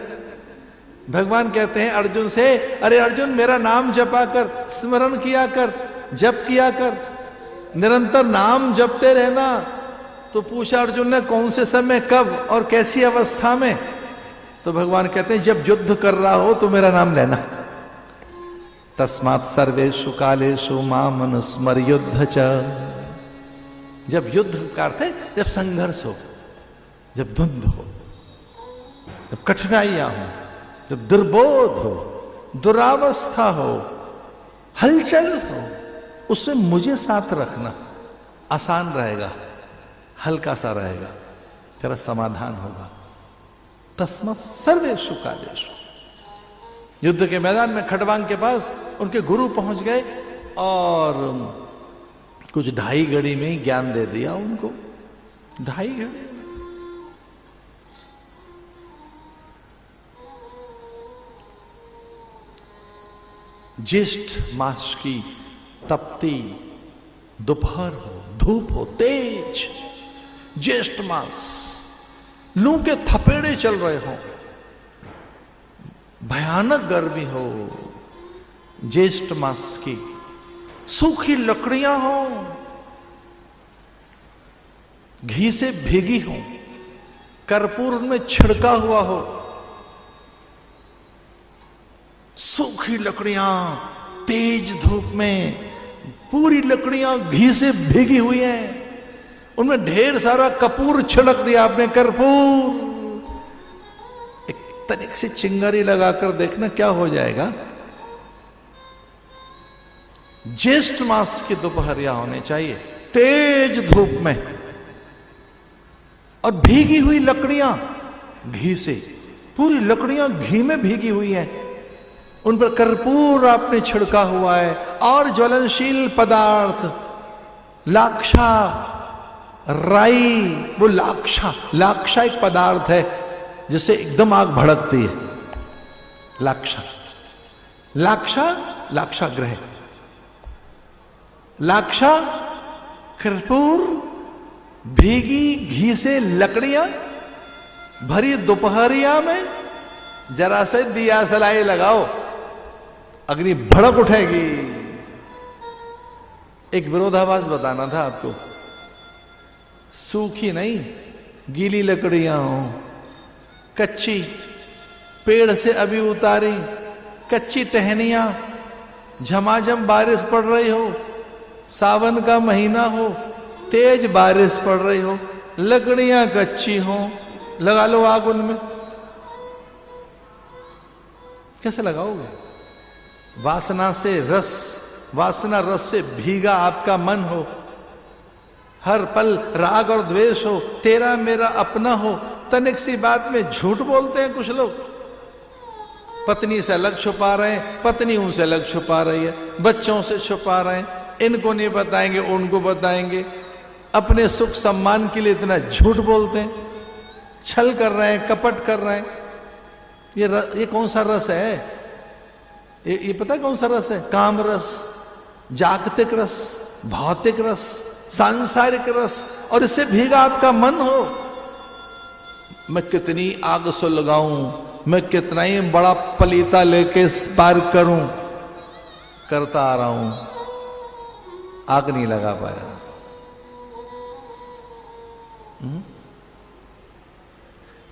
भगवान कहते हैं अर्जुन से, अरे अर्जुन मेरा नाम जपा कर, स्मरण किया कर, जप किया कर, निरंतर नाम जपते रहना। तो पूछा अर्जुन ने कौन से समय, कब और कैसी अवस्था में? तो भगवान कहते हैं जब युद्ध कर रहा हो तो मेरा नाम लेना। तस्मात् सर्वेषु कालेषु माम अनुस्मर युद्ध च। जब युद्ध का अर्थ है जब संघर्ष हो, जब द्वंद्व हो, जब कठिनाइयां हो, जब दुर्बोध हो, दुरावस्था हो, हलचल हो, उसमें मुझे साथ रखना। आसान रहेगा, हल्का सा रहेगा, तेरा समाधान होगा। तस्मात् सर्वेषु कालेषु। युद्ध के मैदान में खड़वांग के पास उनके गुरु पहुंच गए और कुछ ढाई घड़ी में ही ज्ञान दे दिया उनको। ढाई घड़ी। ज्येष्ठ मास की तपती दोपहर हो, धूप हो तेज, ज्येष्ठ मास, लू के थपेड़े चल रहे हो, भयानक गर्मी हो, ज्येष्ठ मास की सूखी लकड़ियां हो, घी से भीगी हो, कर्पूर उनमें छिड़का हुआ हो, सूखी लकड़ियां तेज धूप में, पूरी लकड़ियां घी से भीगी हुई हैं, उनमें ढेर सारा कपूर छिड़क दिया आपने, कर्पूर। एक तनिक से चिंगारी लगाकर देखना क्या हो जाएगा। ज्येष्ठ मास की दोपहरिया होने चाहिए, तेज धूप में, और भीगी हुई लकड़ियां घी से, पूरी लकड़ियां घी में भीगी हुई हैं, उन पर कर्पूर आपने छिड़का हुआ है, और ज्वलनशील पदार्थ लाक्षा, राई, वो लाक्षा एक पदार्थ है जिससे एकदम आग भड़कती है। लाक्षा ग्रह, लाक्षा, कर्पूर, भीगी घी से लकड़ियां, भरी दोपहरिया में जरा से दिया सलाई लगाओ, अग्नि भड़क उठेगी। एक विरोधाभास बताना था आपको। सूखी नहीं, गीली लकड़ियां हो, कच्ची, पेड़ से अभी उतारी कच्ची टहनियां, झमाझम बारिश पड़ रही हो, सावन का महीना हो, तेज बारिश पड़ रही हो, लकड़ियां कच्ची हो, लगा लो आग उनमें। कैसे लगाओगे? वासना रस से भीगा आपका मन हो, हर पल राग और द्वेष हो, तेरा मेरा अपना हो, तनिक सी बात में झूठ बोलते हैं कुछ लोग। पत्नी से अलग छुपा रहे हैं, पत्नी उनसे अलग छुपा रही है, बच्चों से छुपा रहे हैं, इनको नहीं बताएंगे उनको बताएंगे, अपने सुख सम्मान के लिए इतना झूठ बोलते हैं, छल कर रहे हैं, कपट कर रहे हैं। ये कौन सा रस है? ये पता है कौन सा रस है? काम रस, जागतिक रस, भौतिक रस, सांसारिक रस, और इससे भीगा आपका मन हो। मैं कितनी आग सुलगाऊं, मैं कितना ही बड़ा पलीता लेके पार करूं, करता आ रहा हूं, आग नहीं लगा पाया।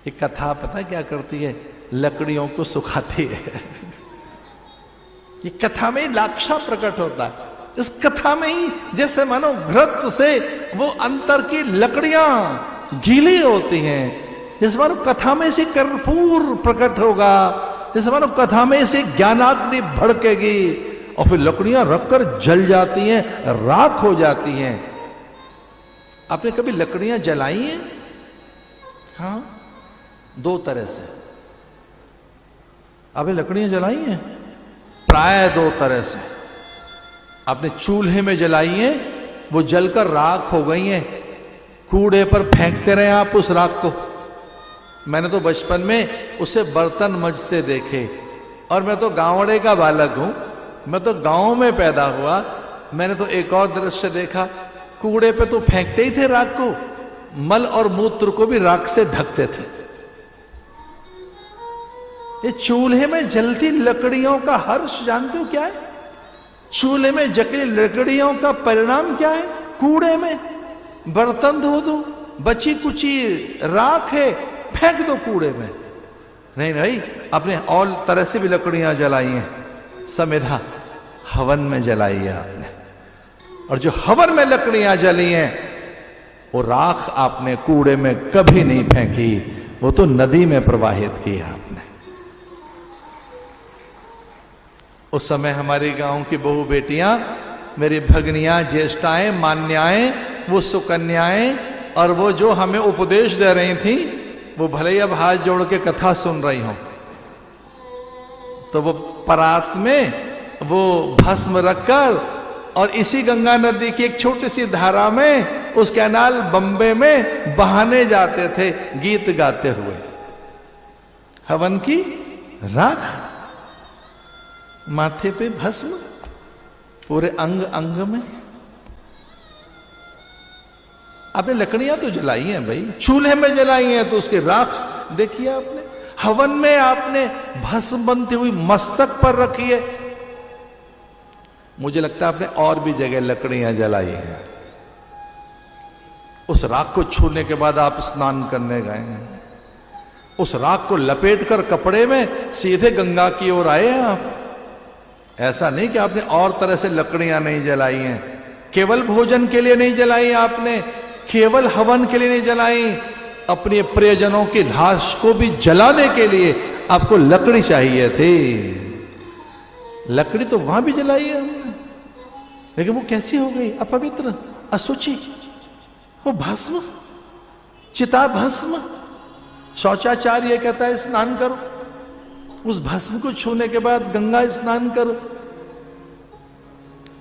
एक कथा पता क्या करती है? लकड़ियों को सुखाती है। ये कथा में लाक्षा प्रकट होता है। इस कथा में ही जैसे मानो घृत से वो अंतर की लकड़ियां गीली होती हैं, जैसे मानो कथा में से कर्पूर प्रकट होगा, जैसे मानो कथा में से ज्ञानाग्नि भड़केगी और फिर लकड़ियां रखकर जल जाती हैं, राख हो जाती हैं। आपने कभी लकड़ियां जलाई हैं? हाँ, दो तरह से आपने लकड़ियां जलाई हैं, प्राय दो तरह से। आपने चूल्हे में जलाई हैं, वो जलकर राख हो गई हैं, कूड़े पर फेंकते रहे आप उस राख को। मैंने तो बचपन में उसे बर्तन मजते देखे, और मैं तो गांवड़े का बालक हूं, मैं तो गांव में पैदा हुआ। मैंने तो एक और दृश्य देखा, कूड़े पे तो फेंकते ही थे राख को, मल और मूत्र को भी राख से ढकते थे। ये चूल्हे में जलती लकड़ियों का हर्ष जानते हो क्या है? चूल्हे में जली लकड़ियों का परिणाम क्या है? कूड़े में बर्तन धो दो, बची कुची राख है, फेंक दो कूड़े में। नहीं नहीं, आपने और तरह से भी लकड़ियां जलाई हैं। समेधा हवन में जलाई है आपने, और जो हवन में लकड़ियां जली हैं वो राख आपने कूड़े में कभी नहीं फेंकी, वो तो नदी में प्रवाहित की आपने। उस समय हमारे गांव की बहु बेटियां, मेरी भगनियां, ज्येष्ठाएं, मान्याएं, वो सुकन्याएं, और वो जो हमें उपदेश दे रही थी, वो भले ही अब हाथ जोड़ के कथा सुन रही हो, तो वो परात में वो भस्म रखकर और इसी गंगा नदी की एक छोटी सी धारा में उस कैनाल बम्बे में बहाने जाते थे गीत गाते हुए। हवन की राख, माथे पे भस्म, पूरे अंग अंग में। आपने लकड़ियां तो जलाई हैं भाई, चूल्हे में जलाई हैं तो उसके राख देखिए आपने। हवन में आपने भस्म बनती हुई मस्तक पर रखी है। मुझे लगता है आपने और भी जगह लकड़ियां जलाई हैं। उस राख को छूने के बाद आप स्नान करने गए हैं, उस राख को लपेटकर कपड़े में सीधे गंगा की ओर आए हैं आप। ऐसा नहीं कि आपने और तरह से लकड़ियां नहीं जलाई हैं, केवल भोजन के लिए नहीं जलाई आपने, केवल हवन के लिए नहीं जलाई, अपने प्रियजनों की लाश को भी जलाने के लिए आपको लकड़ी चाहिए थी। लकड़ी तो वहां भी जलाई है हमने, लेकिन वो कैसी हो गई? अपवित्र, असुचि। वो भस्म, चिता भस्म। शौचाचार्य कहता है स्नान करो, उस भस्म को छूने के बाद गंगा स्नान करो।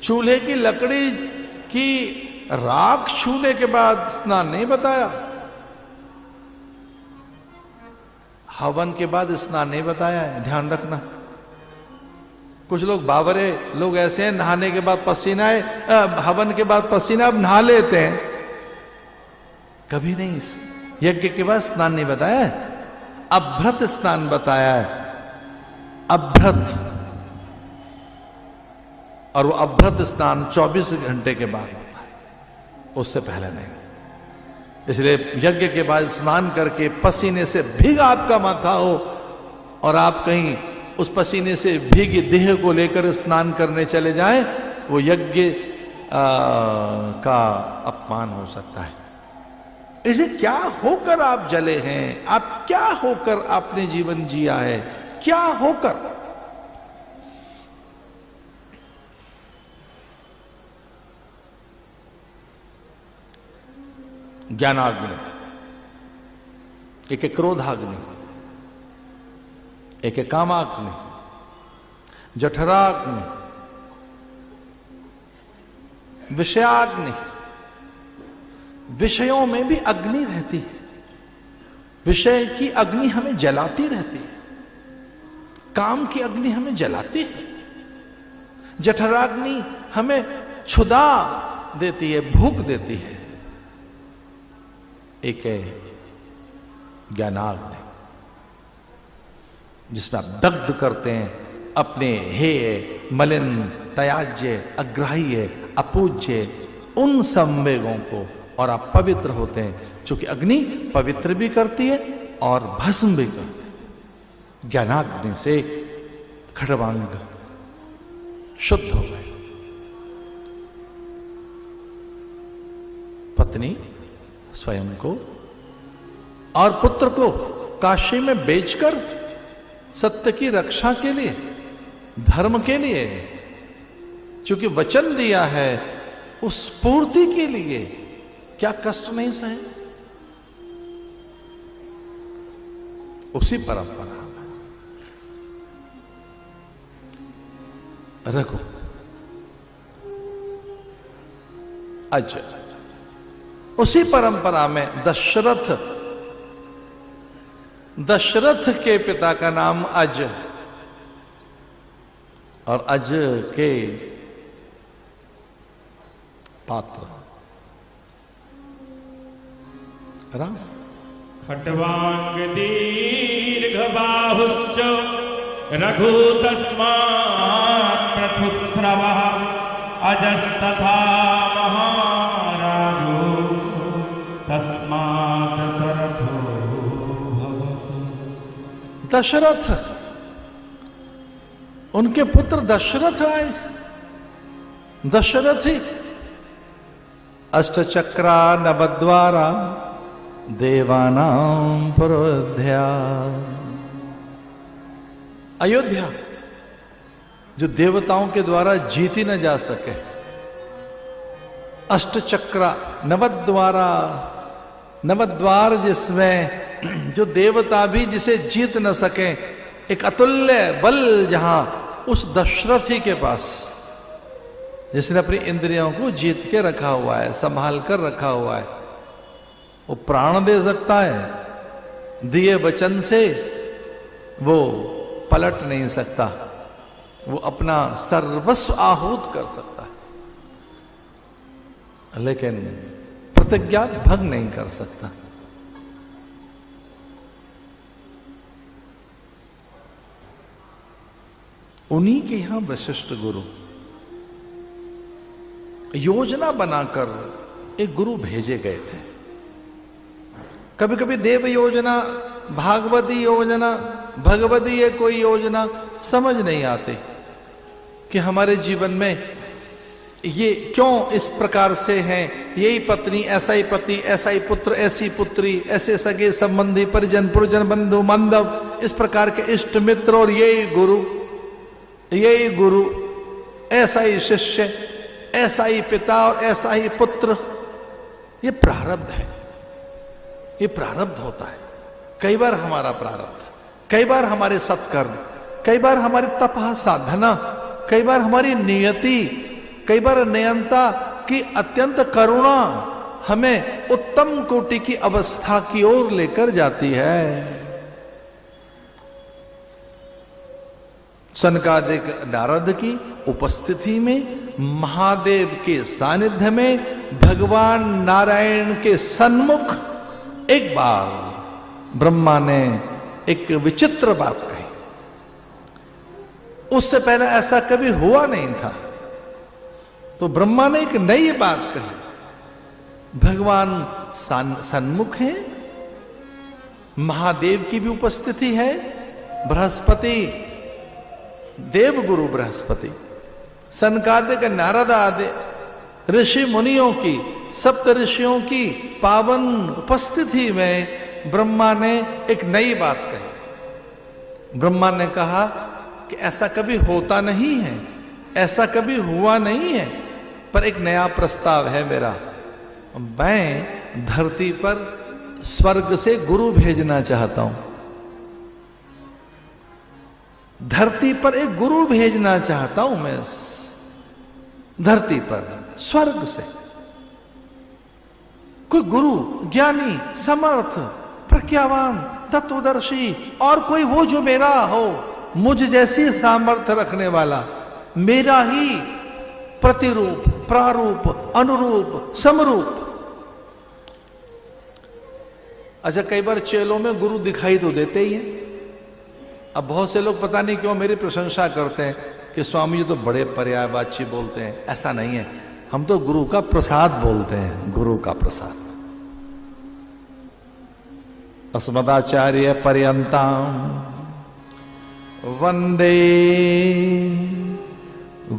चूल्हे की लकड़ी की राख छूने के बाद स्नान नहीं बताया, हवन के बाद स्नान नहीं बताया है, ध्यान रखना। कुछ लोग बावरे लोग ऐसे हैं, नहाने के बाद पसीना है, हवन के बाद पसीना अब नहा लेते हैं। कभी नहीं, यज्ञ के बाद स्नान नहीं बताया है, अभ्रत स्नान बताया है। अभ्रत, और वो अभ्रत स्नान 24 घंटे के बाद होता है, उससे पहले नहीं। इसलिए यज्ञ के बाद स्नान करके पसीने से भीगा आपका माथा हो और आप कहीं उस पसीने से भीगी देह को लेकर स्नान करने चले जाएं, वो यज्ञ का अपमान हो सकता है। इसे क्या होकर आप जले हैं? आप क्या होकर आपने जीवन जिया है? क्या होकर? ज्ञानाग्नि, एक क्रोधाग्नि, एक कामाग्नि, जठराग्नि, विषयाग्नि। विषयों में भी अग्नि रहती है, विषय की अग्नि हमें जलाती रहती है, काम की अग्नि हमें जलाती है, जठराग्नि हमें क्षुधा देती है, भूख देती है। एक है ज्ञानाग्नि, जिसमें आप दग्ध करते हैं अपने हेय, मलिन, त्याज्य, अग्राह्य, अपूज्य उन संवेगों को, और आप पवित्र होते हैं। चूंकि अग्नि पवित्र भी करती है और भस्म भी करती है। ज्ञानाग्नि से खड़वांग शुद्ध हो गए। पत्नी स्वयं को और पुत्र को काशी में बेचकर सत्य की रक्षा के लिए, धर्म के लिए, चूंकि वचन दिया है उस पूर्ति के लिए क्या कष्ट नहीं सहे। उसी परंपरा में रघु अज, उसी परंपरा में दशरथ के पिता का नाम अज, और अज के पात्र राम। खट्वांग दीर्घ बाहुश्च रघु तस्मात् प्रथुस्रवः अजस्तथा महाराजो तस्मात् दशरथो भवतु। दशरथ, उनके पुत्र दशरथ आए। दशरथ ही अष्टचक्रा नवद्वारा देवानां पुरोध्या। अयोध्या जो देवताओं के द्वारा जीती न जा सके, अष्टचक्रा नवद्वारा, नवद्वार जिसमें जो देवता भी जिसे जीत न सके, एक अतुल्य बल जहां उस दशरथ ही के पास, जिसने अपनी इंद्रियों को जीत के रखा हुआ है, संभाल कर रखा हुआ है, वो प्राण दे सकता है। दिए वचन से वो पलट नहीं सकता, वो अपना सर्वस्व आहूत कर सकता है, लेकिन प्रतिज्ञा भंग नहीं कर सकता। उन्हीं के यहां वशिष्ठ गुरु योजना बनाकर एक गुरु भेजे गए थे। कभी कभी देव योजना, भागवती योजना, भगवती ये कोई योजना समझ नहीं आती कि हमारे जीवन में ये क्यों इस प्रकार से है। यही पत्नी, ऐसा ही पति, ऐसा ही पुत्र, ऐसी पुत्री, ऐसे सगे संबंधी, परिजन, पुरजन, बंधु बांधव, इस प्रकार के इष्ट मित्र, और यही गुरु, ऐसा ही शिष्य, ऐसा ही पिता और ऐसा ही पुत्र। ये प्रारब्ध है, ये प्रारब्ध होता है। कई बार हमारा प्रारब्ध, कई बार हमारे सत्कर्म, कई बार हमारी तपः साधना, कई बार हमारी नियति, कई बार नियंता की अत्यंत करुणा हमें उत्तम कोटि की अवस्था की ओर लेकर जाती है। सनकादिक नारद की उपस्थिति में, महादेव के सानिध्य में, भगवान नारायण के सन्मुख एक बार ब्रह्मा ने एक विचित्र बात कही। उससे पहले ऐसा कभी हुआ नहीं था। तो ब्रह्मा ने एक नई बात कही। भगवान सन्मुख है, महादेव की भी उपस्थिति है, बृहस्पति, देवगुरु बृहस्पति, सनकादिक नारद आदि ऋषि मुनियों की, सप्त ऋषियों की पावन उपस्थिति में ब्रह्मा ने एक नई बात कही। ब्रह्मा ने कहा कि ऐसा कभी होता नहीं है, ऐसा कभी हुआ नहीं है, पर एक नया प्रस्ताव है मेरा। मैं धरती पर स्वर्ग से गुरु भेजना चाहता हूं। धरती पर एक गुरु भेजना चाहता हूं मैं, धरती पर स्वर्ग से कोई गुरु, ज्ञानी, समर्थ, प्रज्ञावान, तत्वदर्शी, और कोई वो जो मेरा हो, मुझ जैसी सामर्थ्य रखने वाला, मेरा ही प्रतिरूप, प्रारूप, अनुरूप, समरूप। अच्छा, कई बार चेलों में गुरु दिखाई तो देते ही हैं। अब बहुत से लोग पता नहीं क्यों मेरी प्रशंसा करते हैं कि स्वामी जी तो बड़े पर्यायवाची बोलते हैं। ऐसा नहीं है, हम तो गुरु का प्रसाद बोलते हैं, गुरु का प्रसाद। अस्मदाचार्य पर्यंताम वंदे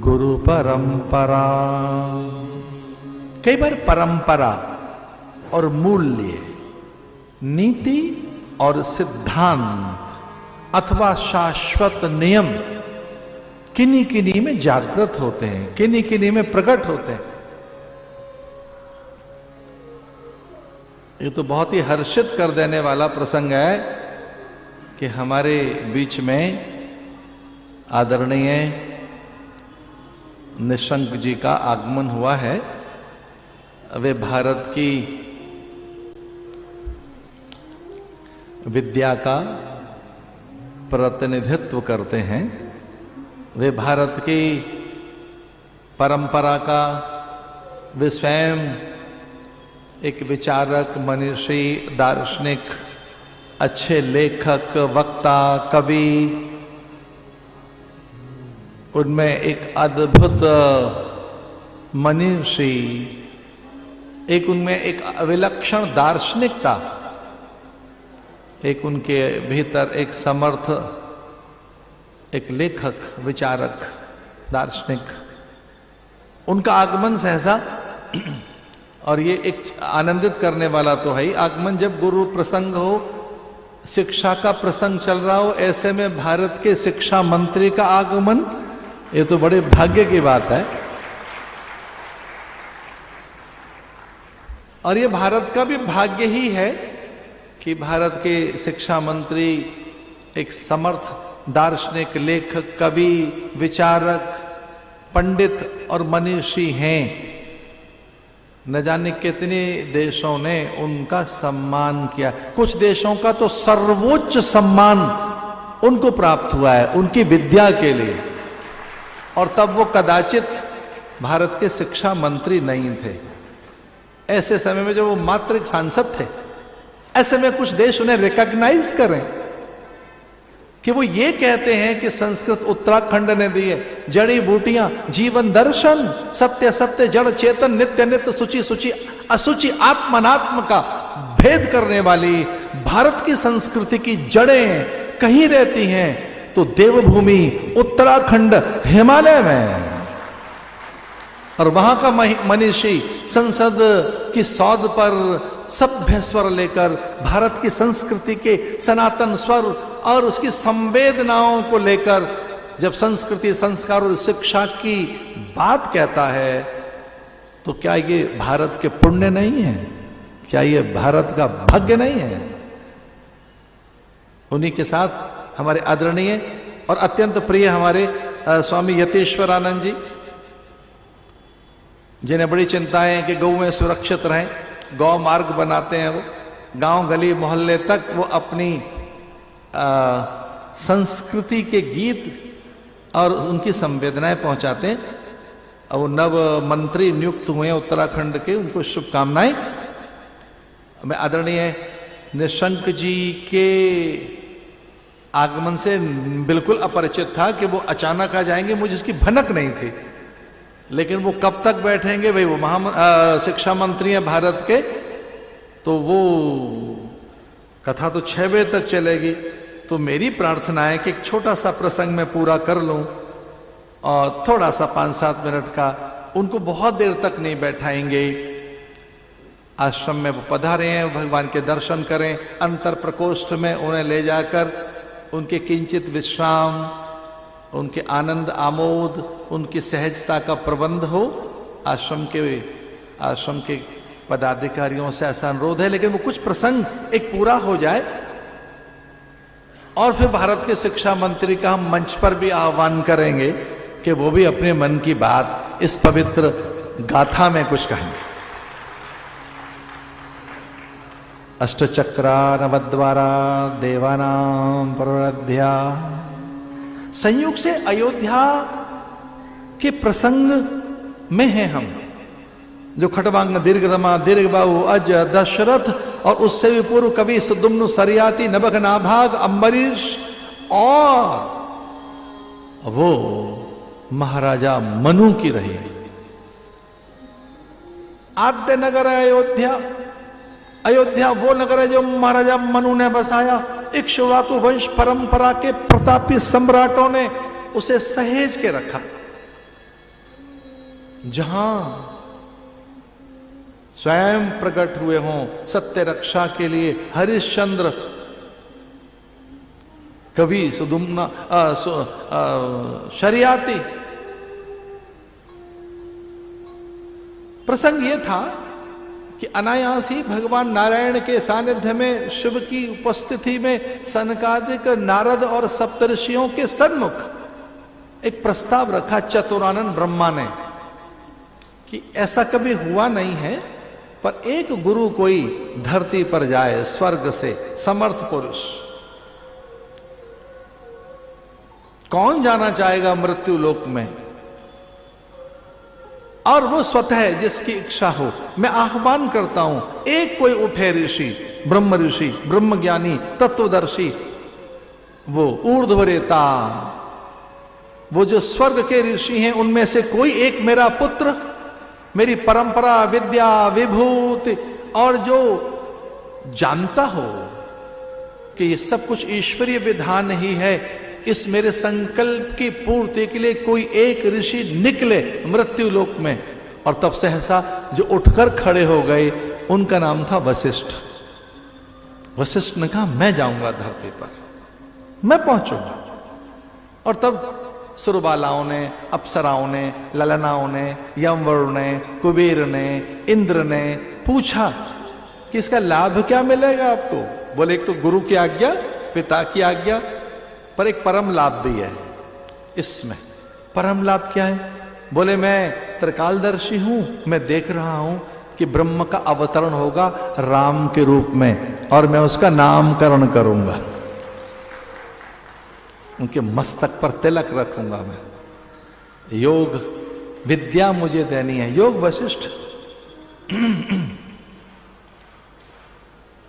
गुरु परंपरा। कई बार परंपरा और मूल्य नीति और सिद्धांत अथवा शाश्वत नियम किन्हीं किन्हीं में जागृत होते हैं, किन्हीं किन्हीं में प्रकट होते हैं। ये तो बहुत ही हर्षित कर देने वाला प्रसंग है कि हमारे बीच में आदरणीय निशंक जी का आगमन हुआ है। वे भारत की विद्या का प्रतिनिधित्व करते हैं। वे भारत की परंपरा का, वे स्वयं एक विचारक, मनीषी, दार्शनिक, अच्छे लेखक, वक्ता, कवि, उनमें एक अद्भुत मनीषी, एक उनमें एक विलक्षण दार्शनिकता, एक उनके भीतर एक समर्थ, एक लेखक, विचारक, दार्शनिक, उनका आगमन सहसा, और ये एक आनंदित करने वाला तो है ही आगमन। जब गुरु प्रसंग हो, शिक्षा का प्रसंग चल रहा हो, ऐसे में भारत के शिक्षा मंत्री का आगमन, ये तो बड़े भाग्य की बात है। और ये भारत का भी भाग्य ही है कि भारत के शिक्षा मंत्री एक समर्थ दार्शनिक, लेखक, कवि, विचारक, पंडित और मनीषी हैं। न जाने कितने देशों ने उनका सम्मान किया। कुछ देशों का तो सर्वोच्च सम्मान उनको प्राप्त हुआ है उनकी विद्या के लिए, और तब वो कदाचित भारत के शिक्षा मंत्री नहीं थे। ऐसे समय में जो वो मात्र एक सांसद थे, ऐसे में कुछ देश उन्हें रिकॉग्नाइज करें कि वो ये कहते हैं कि संस्कृत उत्तराखंड ने दी है, जड़ी बूटियां, जीवन दर्शन, सत्य सत्य, जड़ चेतन, नित्य नित्य, शुचि शुचि, अशुचि, आत्मनात्म का भेद करने वाली भारत की संस्कृति की जड़ें कहीं रहती हैं तो देवभूमि उत्तराखंड हिमालय में। और वहां का मनीषी संसद की सौध पर सभ्य स्वर लेकर भारत की संस्कृति के सनातन स्वर और उसकी संवेदनाओं को लेकर जब संस्कृति, संस्कार और शिक्षा की बात कहता है, तो क्या ये भारत के पुण्य नहीं है? क्या ये भारत का भाग्य नहीं है? उन्हीं के साथ हमारे आदरणीय और अत्यंत प्रिय हमारे स्वामी यतीश्वरानंद जी, जिन्हें बड़ी चिंताएं हैं कि गौएं सुरक्षित रहें, गौ मार्ग बनाते हैं। वो गांव गली मोहल्ले तक वो अपनी संस्कृति के गीत और उनकी संवेदनाएं पहुंचाते हैं। और वो नव मंत्री नियुक्त हुए हैं उत्तराखंड के, उनको शुभकामनाएं। मैं आदरणीय निशंक जी के आगमन से बिल्कुल अपरिचित था कि वो अचानक आ जाएंगे, मुझे इसकी भनक नहीं थी। लेकिन वो कब तक बैठेंगे भाई, वो शिक्षा मंत्री हैं भारत के, तो वो कथा तो 6 बजे तक चलेगी। तो मेरी प्रार्थना है कि एक छोटा सा प्रसंग मैं पूरा कर लूं और थोड़ा सा 5-7 मिनट का, उनको बहुत देर तक नहीं बैठाएंगे। आश्रम में वो पधारे हैं, भगवान के दर्शन करें, अंतर प्रकोष्ठ में उन्हें ले जाकर उनके किंचित विश्राम, उनके आनंद आमोद, उनकी सहजता का प्रबंध हो। आश्रम के पदाधिकारियों से ऐसा अनुरोध है। लेकिन वो कुछ प्रसंग एक पूरा हो जाए और फिर भारत के शिक्षा मंत्री का हम मंच पर भी आह्वान करेंगे कि वो भी अपने मन की बात इस पवित्र गाथा में कुछ कहें। अष्टचक्रा नवद्वारा देवानां प्रवृद्ध्या, संयोग से अयोध्या के प्रसंग में हैं हम, जो खटवांग, दीर्घदमा, दीर्घबाहु, अज, दशरथ और उससे भी पूर्व कवि सुदुम्नु, सरियाती, नभग, नाभाग, अम्बरीश और वो महाराजा मनु की रही। आद्य नगर है अयोध्या। अयोध्या वो नगर है जो महाराजा मनु ने बसाया। इक्ष्वाकु वंश परंपरा के प्रतापी सम्राटों ने उसे सहेज के रखा, जहां स्वयं प्रकट हुए हों सत्य रक्षा के लिए। हरिश्चंद्र, कवि सुदुम्ना शरियाती। प्रसंग यह था कि अनायास ही भगवान नारायण के सानिध्य में, शिव की उपस्थिति में सनकादिक, नारद और सप्तऋषियों के सन्मुख एक प्रस्ताव रखा चतुरानन ब्रह्मा ने कि ऐसा कभी हुआ नहीं है, पर एक गुरु कोई धरती पर जाए स्वर्ग से, समर्थ पुरुष। कौन जाना चाहेगा मृत्यु लोक में? और वो स्वतः जिसकी इच्छा हो। मैं आह्वान करता हूं, एक कोई उठे ऋषि, ब्रह्म ज्ञानी, तत्वदर्शी, वो ऊर्ध्वरेता, वो जो स्वर्ग के ऋषि हैं, उनमें से कोई एक मेरा पुत्र, मेरी परंपरा, विद्या, विभूति, और जो जानता हो कि ये सब कुछ ईश्वरीय विधान ही है, इस मेरे संकल्प की पूर्ति के लिए कोई एक ऋषि निकले मृत्यु लोक में। और तब सहसा जो उठकर खड़े हो गए, उनका नाम था वशिष्ठ। वशिष्ठ ने कहा मैं जाऊंगा धरती पर, मैं पहुंचूंगा। और तब सुरबालाओं ने, अप्सराओं ने, ललनाओं ने, यमवरुण ने, कुबेर ने, इंद्र ने पूछा कि इसका लाभ क्या मिलेगा आपको? बोले एक तो गुरु की आज्ञा, पिता की आज्ञा, पर एक परम लाभ भी है इसमें। परम लाभ क्या है? बोले मैं त्रिकालदर्शी हूं, मैं देख रहा हूं कि ब्रह्म का अवतरण होगा राम के रूप में, और मैं उसका नामकरण करूंगा, उनके मस्तक पर तिलक रखूंगा। मैं योग विद्या मुझे देनी है, योग वशिष्ठ।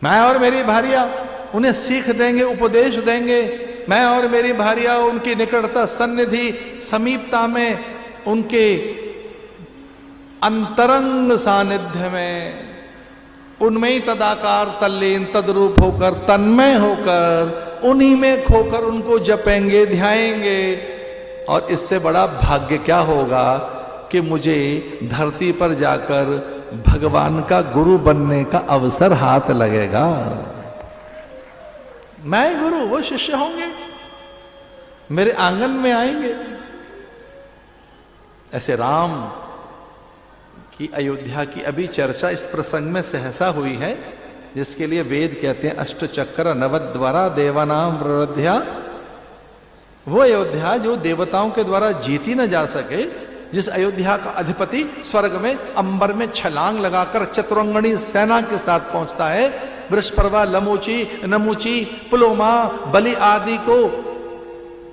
मैं और मेरी भार्या उन्हें सीख देंगे, उपदेश देंगे। मैं और मेरी भार्या उनकी निकटता, सन्निधि, समीपता में, उनके अंतरंग सानिध्य में, उनमें ही तदाकार तल्लीन तद्रूप होकर, तन्मय होकर, उन्हीं में खोकर उनको जपेंगे, ध्याएंगे। और इससे बड़ा भाग्य क्या होगा कि मुझे धरती पर जाकर भगवान का गुरु बनने का अवसर हाथ लगेगा। मैं गुरु, वो शिष्य होंगे, मेरे आंगन में आएंगे। ऐसे राम की अयोध्या की अभी चर्चा इस प्रसंग में सहसा हुई है, जिसके लिए वेद कहते हैं अष्टचक्र नवद्वारा देवानाम अयोध्या। वो अयोध्या जो देवताओं के द्वारा जीती न जा सके, जिस अयोध्या का अधिपति स्वर्ग में, अंबर में छलांग लगाकर चतुरंगणी सेना के साथ पहुंचता है। वृषपर्वा, लमूची, नमूची, पुलोमा, बलि आदि को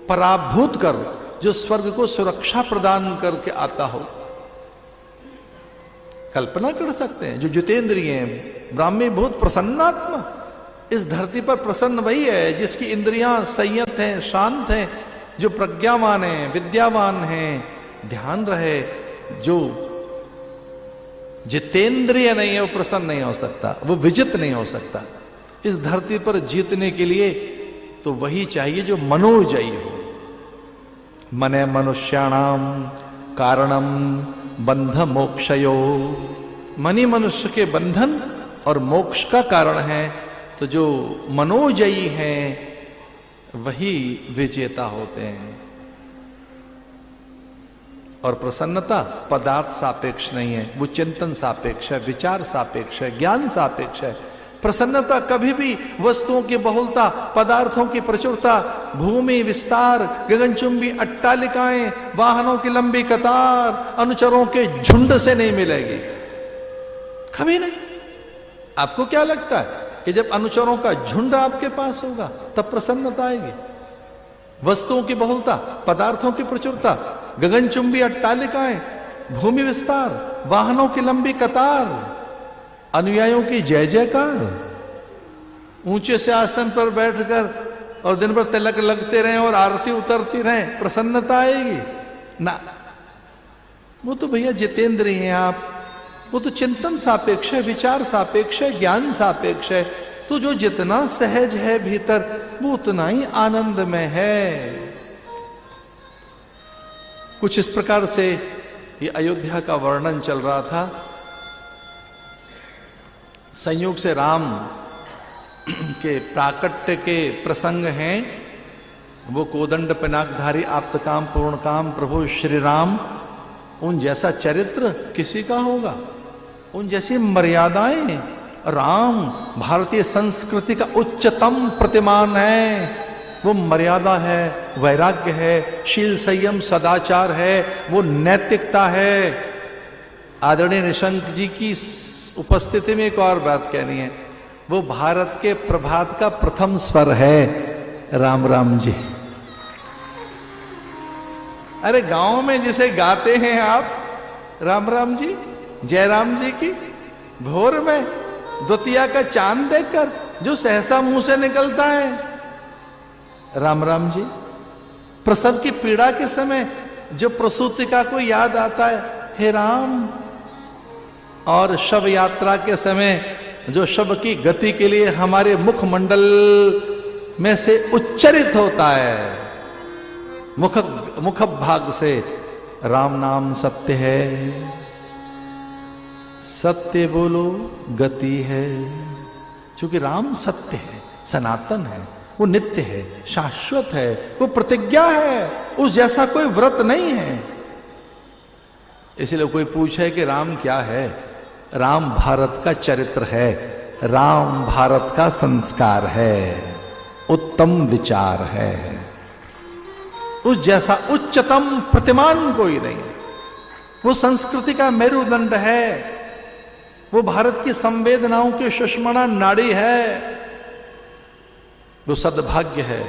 पराभूत कर जो स्वर्ग को सुरक्षा प्रदान करके आता हो। कल्पना कर सकते हैं, जो जितेंद्रिय हैं, ब्राह्मी भूत प्रसन्नात्मा, इस धरती पर प्रसन्न वही है जिसकी इंद्रियां संयत हैं, शांत हैं, जो प्रज्ञावान हैं, विद्यावान हैं। ध्यान रहे, जो जितेंद्रिय नहीं है वो प्रसन्न नहीं हो सकता, वो विजित नहीं हो सकता। इस धरती पर जीतने के लिए तो वही चाहिए जो मनोजयी हो। मने मनुष्याणाम कारणम बंध मोक्षयो, मनी मनुष्य के बंधन और मोक्ष का कारण है। तो जो मनोजयी हैं वही विजेता होते हैं। और प्रसन्नता पदार्थ सापेक्ष नहीं है, वो चिंतन सापेक्ष है, विचार सापेक्ष है, ज्ञान सापेक्ष है। प्रसन्नता कभी भी वस्तुओं की बहुलता, पदार्थों की प्रचुरता, भूमि विस्तार, गगनचुंबी अट्टालिकाएं, वाहनों की लंबी कतार, अनुचरों के झुंड से नहीं मिलेगी, कभी नहीं। आपको क्या लगता है कि जब अनुचरों का झुंड आपके पास होगा तब प्रसन्नता आएगी? वस्तुओं की बहुलता, पदार्थों की प्रचुरता, गगनचुंबी अट्टालिकाएं, भूमि विस्तार, वाहनों की लंबी कतार, अनुयायियों की जय जयकार, ऊंचे से आसन पर बैठकर और दिन भर तिलक लगते रहें और आरती उतरती रहें, प्रसन्नता आएगी ना? वो तो भैया जितेंद्रिय हैं आप, वो तो चिंतन सापेक्ष है, विचार सापेक्ष है, ज्ञान सापेक्ष है। तो जो जितना सहज है भीतर वो उतना ही आनंद में है। कुछ इस प्रकार से ये अयोध्या का वर्णन चल रहा था। संयोग से राम के प्राकट्य के प्रसंग हैं। वो कोदंड पिनाकधारी आप्तकाम पूर्ण काम प्रभु श्री राम, उन जैसा चरित्र किसी का होगा, उन जैसी मर्यादाएं। राम भारतीय संस्कृति का उच्चतम प्रतिमान है। वो मर्यादा है, वैराग्य है, शील संयम सदाचार है, वो नैतिकता है। आदरणीय निशंक जी की उपस्थिति में एक और बात कहनी है, वो भारत के प्रभात का प्रथम स्वर है, राम राम जी। अरे गांव में जिसे गाते हैं आप राम राम जी, जयराम जी की, भोर में द्वितीया का चांद देखकर जो सहसा मुंह से निकलता है राम राम जी, प्रसव की पीड़ा के समय जो प्रसूतिका को याद आता है हे राम, और शव यात्रा के समय जो शव की गति के लिए हमारे मुखमंडल में से उच्चरित होता है, मुख भाग से राम नाम सत्य है, सत्य बोलो गति है। क्योंकि राम सत्य है, सनातन है, वो नित्य है, शाश्वत है, वो प्रतिज्ञा है, उस जैसा कोई व्रत नहीं है। इसलिए कोई पूछे कि राम क्या है, राम भारत का चरित्र है, राम भारत का संस्कार है, उत्तम विचार है। उस जैसा उच्चतम प्रतिमान कोई नहीं। वो संस्कृति का मेरुदंड है, वो भारत की संवेदनाओं की सुषमणा नाड़ी है, वो सद्भाग्य है।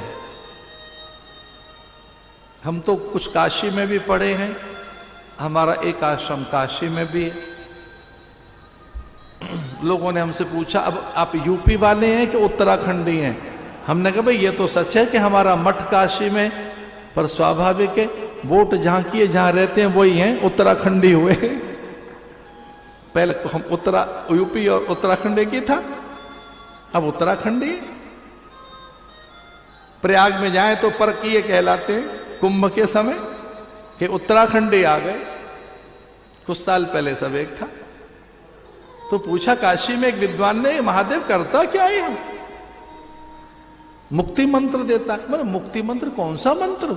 हम तो कुछ काशी में भी पढ़े हैं, हमारा एक आश्रम काशी में भी है। लोगों ने हमसे पूछा अब आप यूपी वाले हैं कि उत्तराखंडी हैं? हमने कहा भाई ये तो सच है कि हमारा मठ काशी में, पर स्वाभाविक है वोट जहां किए जहां रहते हैं वही हैं, उत्तराखंडी हुए। पहले तो हम यूपी और उत्तराखंड की था, अब उत्तराखंडी। प्रयाग में जाएं तो परकीय कहलाते हैं कुंभ के समय कि उत्तराखंडी आ गए। कुछ साल पहले सब एक था। तो पूछा काशी में एक विद्वान ने, महादेव करता क्या है? हम मुक्ति मंत्र देता है। मतलब मुक्ति मंत्र कौन सा मंत्र?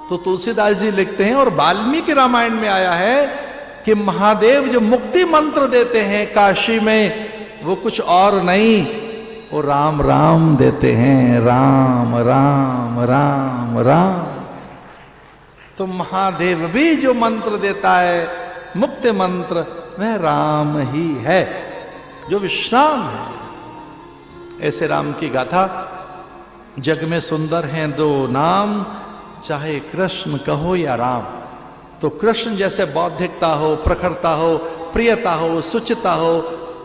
तो तुलसीदास जी लिखते हैं और वाल्मीकि रामायण में आया है कि महादेव जो मुक्ति मंत्र देते हैं काशी में, वो कुछ और नहीं, वो राम राम देते हैं, राम राम राम राम। तो महादेव भी जो मंत्र देता है मुक्ति मंत्र, वह राम ही है, जो विश्राम है। ऐसे राम की गाथा, जग में सुंदर हैं दो नाम, चाहे कृष्ण कहो या राम। तो कृष्ण जैसे बौद्धिकता हो, प्रखरता हो, प्रियता हो, सुचिता हो,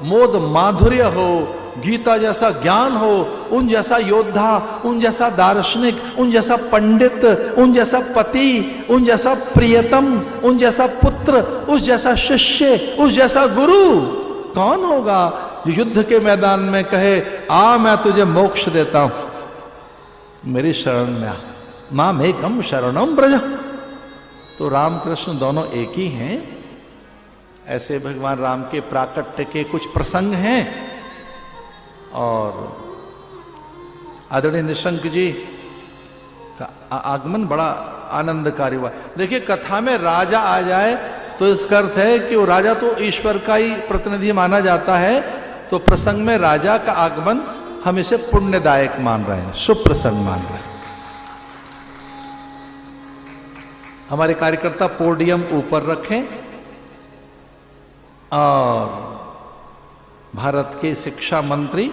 मोद माधुर्य हो, गीता जैसा ज्ञान हो, उन जैसा योद्धा, उन जैसा दार्शनिक, उन जैसा पंडित, उन जैसा पति, उन जैसा प्रियतम, उन जैसा पुत्र, उस जैसा शिष्य, उस जैसा गुरु कौन होगा जो युद्ध के मैदान में कहे आ मैं तुझे मोक्ष देता हूं, मेरी शरण में आ, मां मेकम शरणम ब्रज। तो राम कृष्ण दोनों एक ही हैं। ऐसे भगवान राम के प्राकट्य के कुछ प्रसंग हैं। और आदरणीय निशंक जी का आगमन बड़ा आनंदकारी हुआ। देखिए कथा में राजा आ जाए तो इसका अर्थ है कि वो राजा तो ईश्वर का ही प्रतिनिधि माना जाता है। तो प्रसंग में राजा का आगमन हम इसे पुण्यदायक मान रहे हैं, शुभ प्रसंग मान रहे हैं। हमारे कार्यकर्ता पोडियम ऊपर रखें और भारत के शिक्षा मंत्री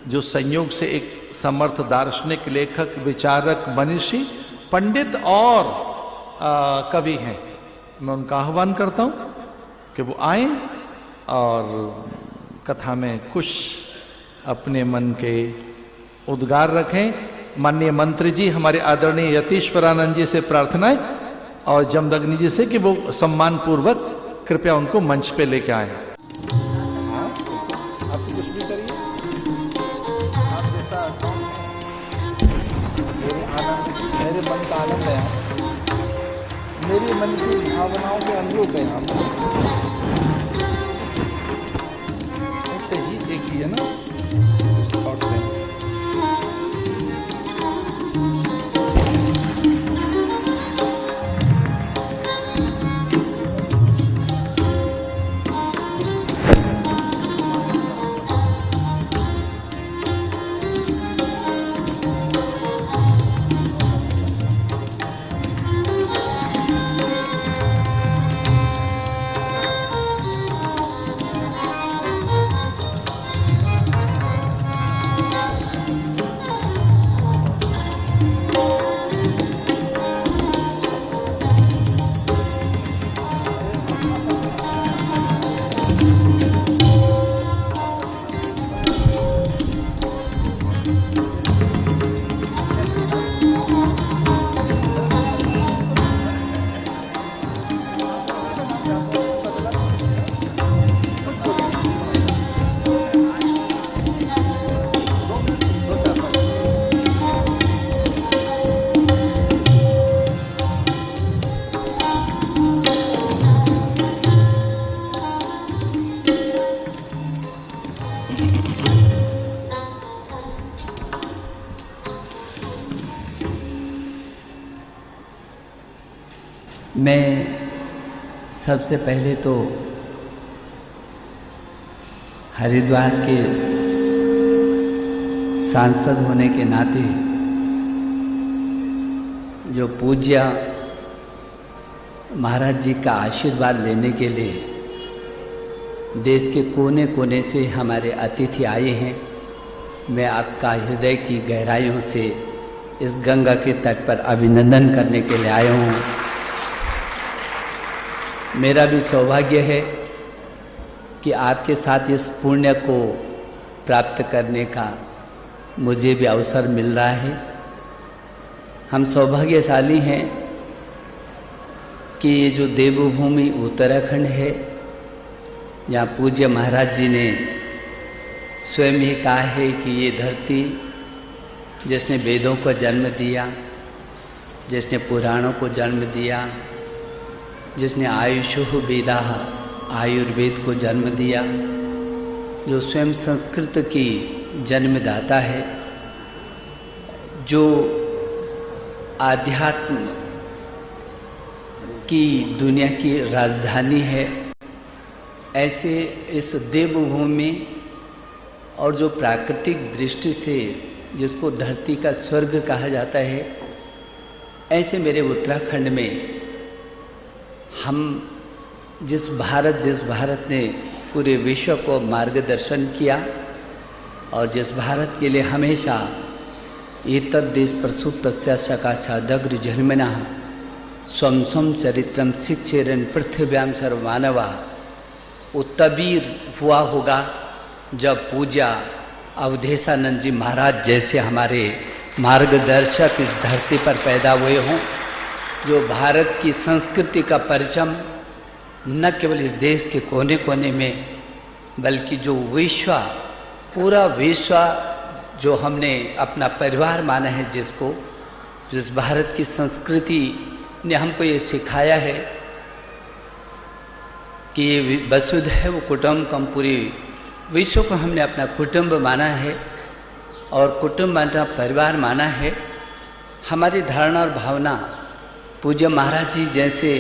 जो संयोग से एक समर्थ दार्शनिक, लेखक, विचारक, मनीषी, पंडित और कवि हैं, मैं उनका आह्वान करता हूं कि वो आए और कथा में कुछ अपने मन के उद्गार रखें। माननीय मंत्री जी हमारे आदरणीय यतीश्वरानंद जी से प्रार्थना है और जमदग्नि जी से कि वो सम्मान पूर्वक कृपया उनको मंच पे लेके आए। आप कुछ भी करिए, आप जैसा मेरे मन का आनंद है, मेरे मन की भावनाओं के अनुरूप है। से ही एक ही है ना, इस थॉट से। मैं सबसे पहले तो हरिद्वार के सांसद होने के नाते जो पूज्य महाराज जी का आशीर्वाद लेने के लिए देश के कोने कोने से हमारे अतिथि आए हैं, मैं आपका हृदय की गहराइयों से इस गंगा के तट पर अभिनंदन करने के लिए आया हूँ। मेरा भी सौभाग्य है कि आपके साथ इस पुण्य को प्राप्त करने का मुझे भी अवसर मिल रहा है। हम सौभाग्यशाली हैं कि ये जो देवभूमि उत्तराखंड है, यहाँ पूज्य महाराज जी ने स्वयं ही कहा है कि ये धरती जिसने वेदों को जन्म दिया, जिसने पुराणों को जन्म दिया, जिसने आयुषो वेदा आयुर्वेद को जन्म दिया, जो स्वयं संस्कृत की जन्मदाता है, जो आध्यात्म की दुनिया की राजधानी है, ऐसे इस देवभूमि और जो प्राकृतिक दृष्टि से जिसको धरती का स्वर्ग कहा जाता है, ऐसे मेरे उत्तराखंड में हम जिस भारत ने पूरे विश्व को मार्गदर्शन किया और जिस भारत के लिए हमेशा एतद्देश प्रसुप्तस्य सकाशादग्र जन्मना स्वम स्वम चरित्रम शिक्षेरन पृथ्व्याम सर्वमानवा, वो तबीर हुआ होगा जब पूज्य अवधेशानंद जी महाराज जैसे हमारे मार्गदर्शक इस धरती पर पैदा हुए हों, जो भारत की संस्कृति का परचम न केवल इस देश के कोने कोने में बल्कि जो विश्व, पूरा विश्व जो हमने अपना परिवार माना है, जिसको जिस भारत की संस्कृति ने हमको ये सिखाया है कि ये वसुधैव कुटुम्बकम, पूरी विश्व को हमने अपना कुटुंब माना है और कुटुंब माना, परिवार माना है। हमारी धारणा और भावना पूज्य महाराज जी जैसे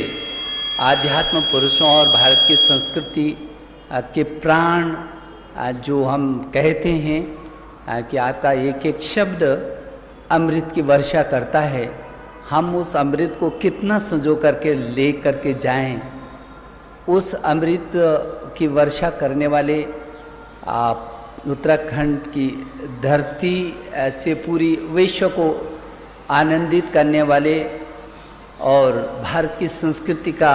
आध्यात्म पुरुषों और भारत की संस्कृति के प्राण जो हम कहते हैं कि आपका एक एक शब्द अमृत की वर्षा करता है, हम उस अमृत को कितना संजो करके ले करके जाएं, उस अमृत की वर्षा करने वाले उत्तराखंड की धरती से पूरी विश्व को आनंदित करने वाले और भारत की संस्कृति का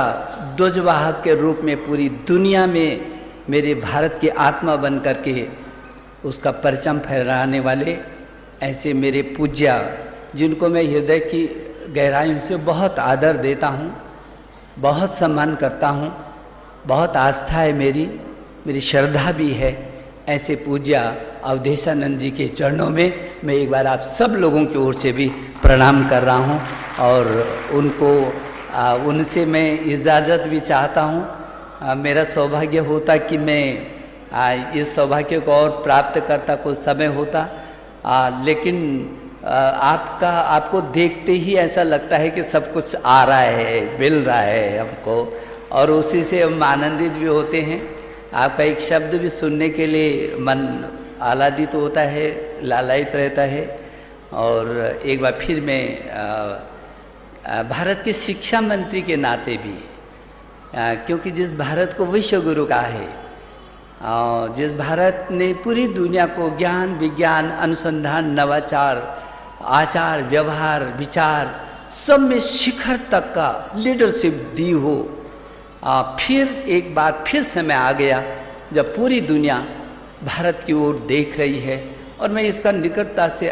ध्वजवाहक के रूप में पूरी दुनिया में मेरे भारत की आत्मा बन करके उसका परचम फहराने वाले ऐसे मेरे पूज्य, जिनको मैं हृदय की गहराइयों से बहुत आदर देता हूँ, बहुत सम्मान करता हूँ, बहुत आस्था है मेरी श्रद्धा भी है, ऐसे पूज्य अवधेशानंद जी के चरणों में मैं एक बार आप सब लोगों की ओर से भी प्रणाम कर रहा हूँ और उनसे मैं इजाज़त भी चाहता हूँ। मेरा सौभाग्य होता कि मैं इस सौभाग्य को और प्राप्त करता कुछ समय होता, लेकिन आपको देखते ही ऐसा लगता है कि सब कुछ आ रहा है, मिल रहा है हमको, और उसी से हम आनंदित भी होते हैं। आपका एक शब्द भी सुनने के लिए मन आह्लादित होता है, लालायित रहता है। और एक बार फिर मैं भारत के शिक्षा मंत्री के नाते भी, क्योंकि जिस भारत को विश्व गुरु कहा है, जिस भारत ने पूरी दुनिया को ज्ञान, विज्ञान, अनुसंधान, नवाचार, आचार, व्यवहार, विचार सब में शिखर तक का लीडरशिप दी हो, फिर एक बार फिर समय आ गया जब पूरी दुनिया भारत की ओर देख रही है। और मैं इसका निकटता से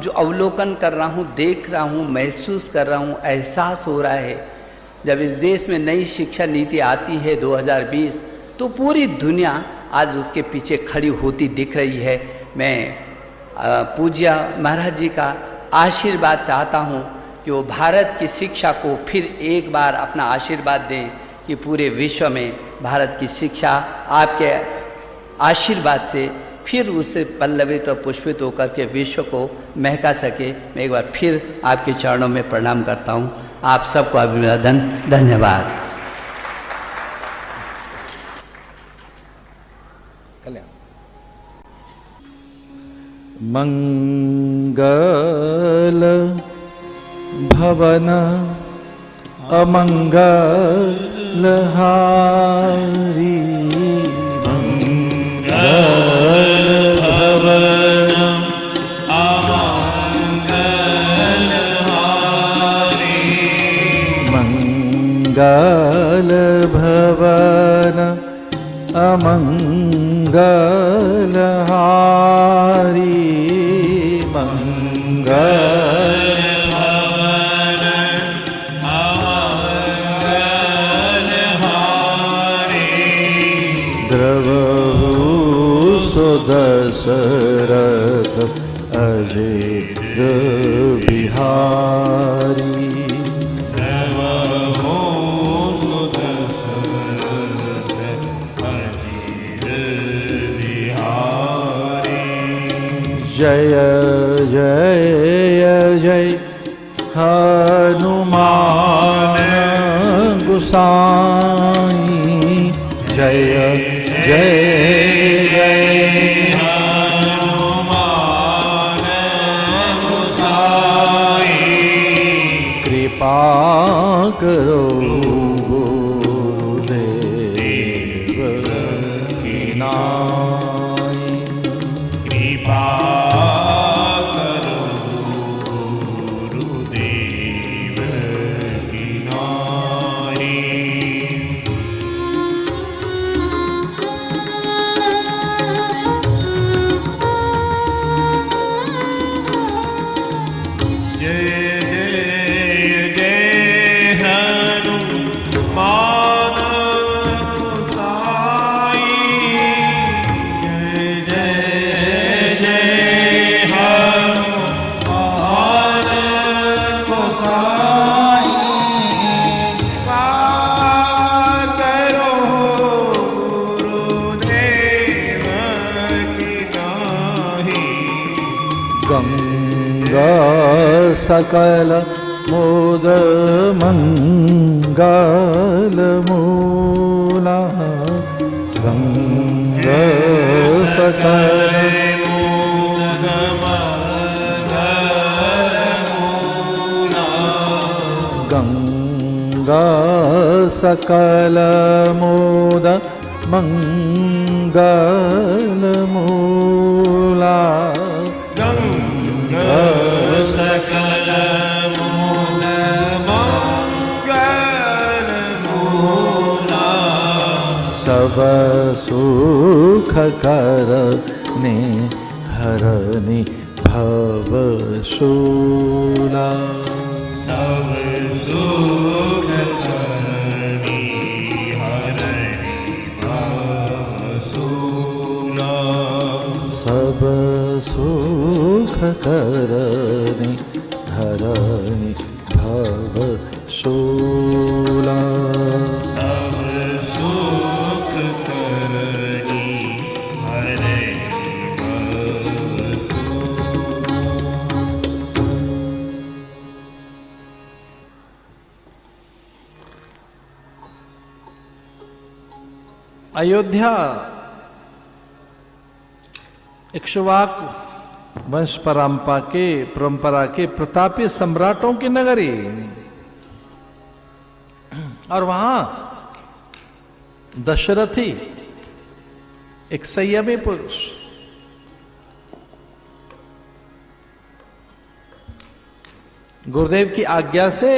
जो अवलोकन कर रहा हूँ, देख रहा हूँ, महसूस कर रहा हूँ, एहसास हो रहा है। जब इस देश में नई शिक्षा नीति आती है 2020, तो पूरी दुनिया आज उसके पीछे खड़ी होती दिख रही है। मैं पूज्य महाराज जी का आशीर्वाद चाहता हूँ कि वो भारत की शिक्षा को फिर एक बार अपना आशीर्वाद दें कि पूरे विश्व में भारत की शिक्षा आपके आशीर्वाद से फिर उससे पल्लवित और पुष्पित होकर के विश्व को महका सके। मैं एक बार फिर आपके चरणों में प्रणाम करता हूँ। आप सबको अभिवादन, धन्यवाद। मंगल भवन अमंगल हारी, मंगल भवन अमंगल हारी, मंगल भवन अमंगल हारी, मंगल भवन अमंगल हारी, द्रवहु सुदशरथ अजेय बिहारी, जय जय जय हनुमान गोसाई, जय जय जय हनुमान गोसाई, कृपा करो गुरुदेव की नाई, कृपा करो गुरुदेव की नाई। जय जय जय हनुमान गोसाई, जय जय जय हनुमान गोसाई, कृपा करो गुरुदेव की नाई। गंगा सकल मोद मंगल मूला, गंगा सकल गंगा सकल मोद मंगल मूला, सकल मोद मंगल मूला, सब सुख करने हरनि भव शूला, सब सुख करनी हरनि भवशूला, सब सुख करने हरनि भव शूला, सब सुख करनी अयोध्या इक्ष्वाक वंश परंपरा के प्रतापी सम्राटों की नगरी, और वहां दशरथी एक संयमी पुरुष, गुरुदेव की आज्ञा से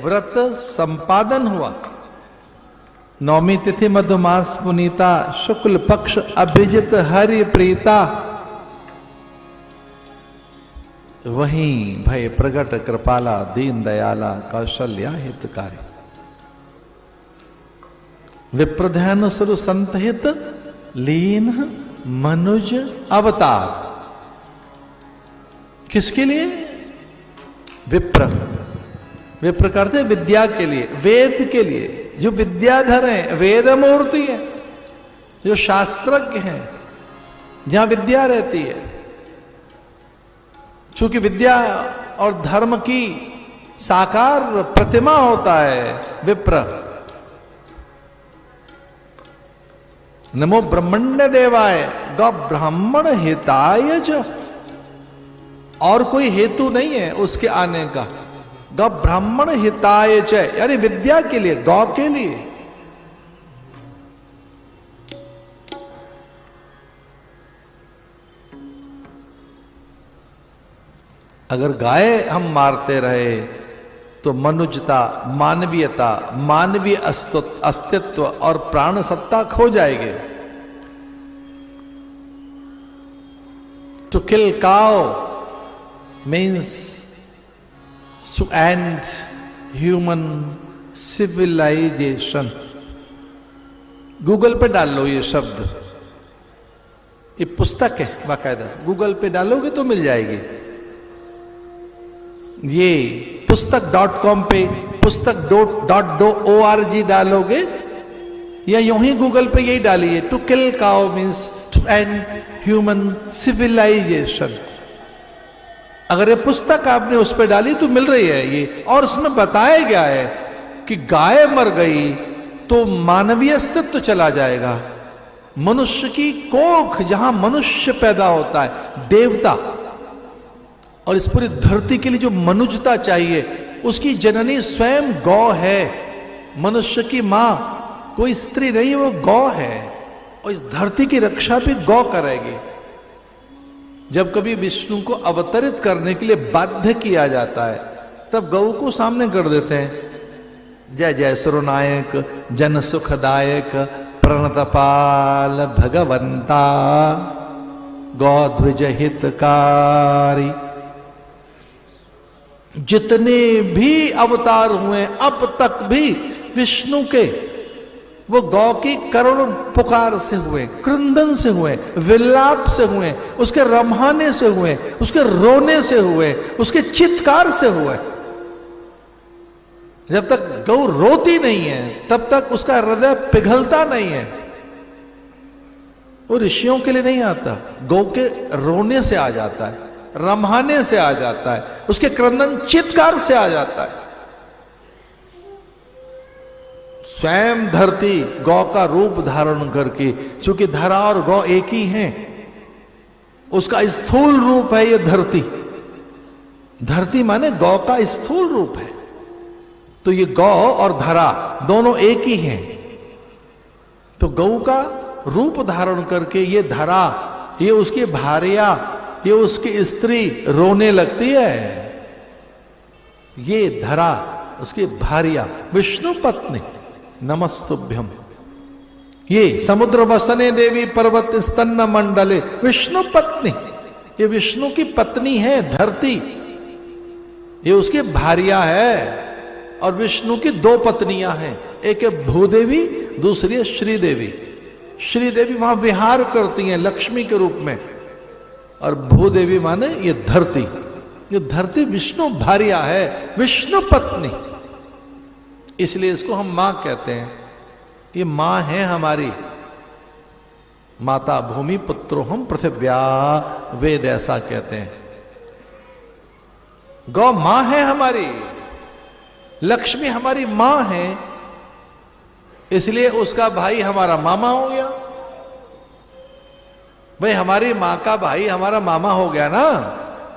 व्रत संपादन हुआ। नौमी तिथि मधुमास पुनीता, शुक्ल पक्ष अभिजित हरि प्रीता, वहीं भय प्रगट कृपाला, दीन दयाला, कौशल्या हितकारी, विप्रध्यान सुर संत हित, लीन मनुज अवतार। किसके लिए? विप्र करते विद्या के लिए, वेद के लिए, जो विद्याधर हैं, वेद मूर्ति है, जो शास्त्रज्ञ हैं, जहां विद्या रहती है। चूंकि विद्या और धर्म की साकार प्रतिमा होता है विप्र। नमो ब्रह्मण्य देवाय गौ ब्राह्मण हिताय च, और कोई हेतु नहीं है उसके आने का। गौ ब्राह्मण हिताय च, यानी विद्या के लिए, गौ के लिए। अगर गाय हम मारते रहे तो मनुजता, मानवीयता, मानवीय अस्तित्व और प्राण सत्ता खो जाएगी। To kill cow means to end human civilization. Google पे डाल लो ये शब्द, ये पुस्तक है बाकायदा, गूगल पे डालोगे तो मिल जाएगी। ये पुस्तक.com पे पुस्तक.org डालोगे, या यूं ही गूगल पे यही डालिए, to kill cow means to end human civilization. अगर ये पुस्तक आपने उस पर डाली तो मिल रही है ये, और उसमें बताया गया है कि गाय मर गई तो मानवीय अस्तित्व चला जाएगा। मनुष्य की कोख, जहां मनुष्य पैदा होता है, देवता, और इस पूरी धरती के लिए जो मनुजता चाहिए, उसकी जननी स्वयं गौ है। मनुष्य की मां कोई स्त्री नहीं, वो गौ है, और इस धरती की रक्षा भी गौ करेगी। जब कभी विष्णु को अवतरित करने के लिए बाध्य किया जाता है, तब गौ को सामने कर देते हैं। जय जय सुरनायक जन सुखदायक प्रणतपाल भगवंता, गौ द्विज हितकारी। जितने भी अवतार हुए अब तक भी विष्णु के, वो गौ की करुण पुकार से हुए, क्रंदन से हुए, विलाप से हुए, उसके रम्हाने से हुए, उसके रोने से हुए, उसके चित्कार से हुए। जब तक गौ रोती नहीं है तब तक उसका हृदय पिघलता नहीं है। वो ऋषियों के लिए नहीं आता, गौ के रोने से आ जाता है, रम्हाने से आ जाता है, उसके क्रंदन चित्कार से आ जाता है। स्वयं धरती गौ का रूप धारण करके, चूंकि धरा और गौ एक ही हैं, उसका स्थूल रूप है ये धरती। धरती माने गौ का स्थूल रूप है, तो ये गौ और धरा दोनों एक ही हैं। तो गौ का रूप धारण करके ये धरा, ये उसकी भार्या, ये उसकी स्त्री रोने लगती है। ये धरा उसकी भार्या, विष्णु पत्नी, नमस्तुभ्यम। ये समुद्र वसने देवी पर्वत स्तन्न मंडले, विष्णु पत्नी, ये विष्णु की पत्नी है धरती, ये उसकी भार्या है। और विष्णु की दो पत्नियां हैं, एक है भूदेवी, दूसरी है श्रीदेवी। श्रीदेवी वहां विहार करती हैं लक्ष्मी के रूप में, और भूदेवी माने ये धरती। ये धरती विष्णु भार्या है, विष्णु पत्नी, इसलिए इसको हम मां कहते हैं। ये मां है हमारी। माता भूमि पुत्रो हम पृथिव्या, वेद ऐसा कहते हैं। गौ मां है हमारी, लक्ष्मी हमारी मां है, इसलिए उसका भाई हमारा मामा हो गया। भाई हमारी माँ का भाई हमारा मामा हो गया ना,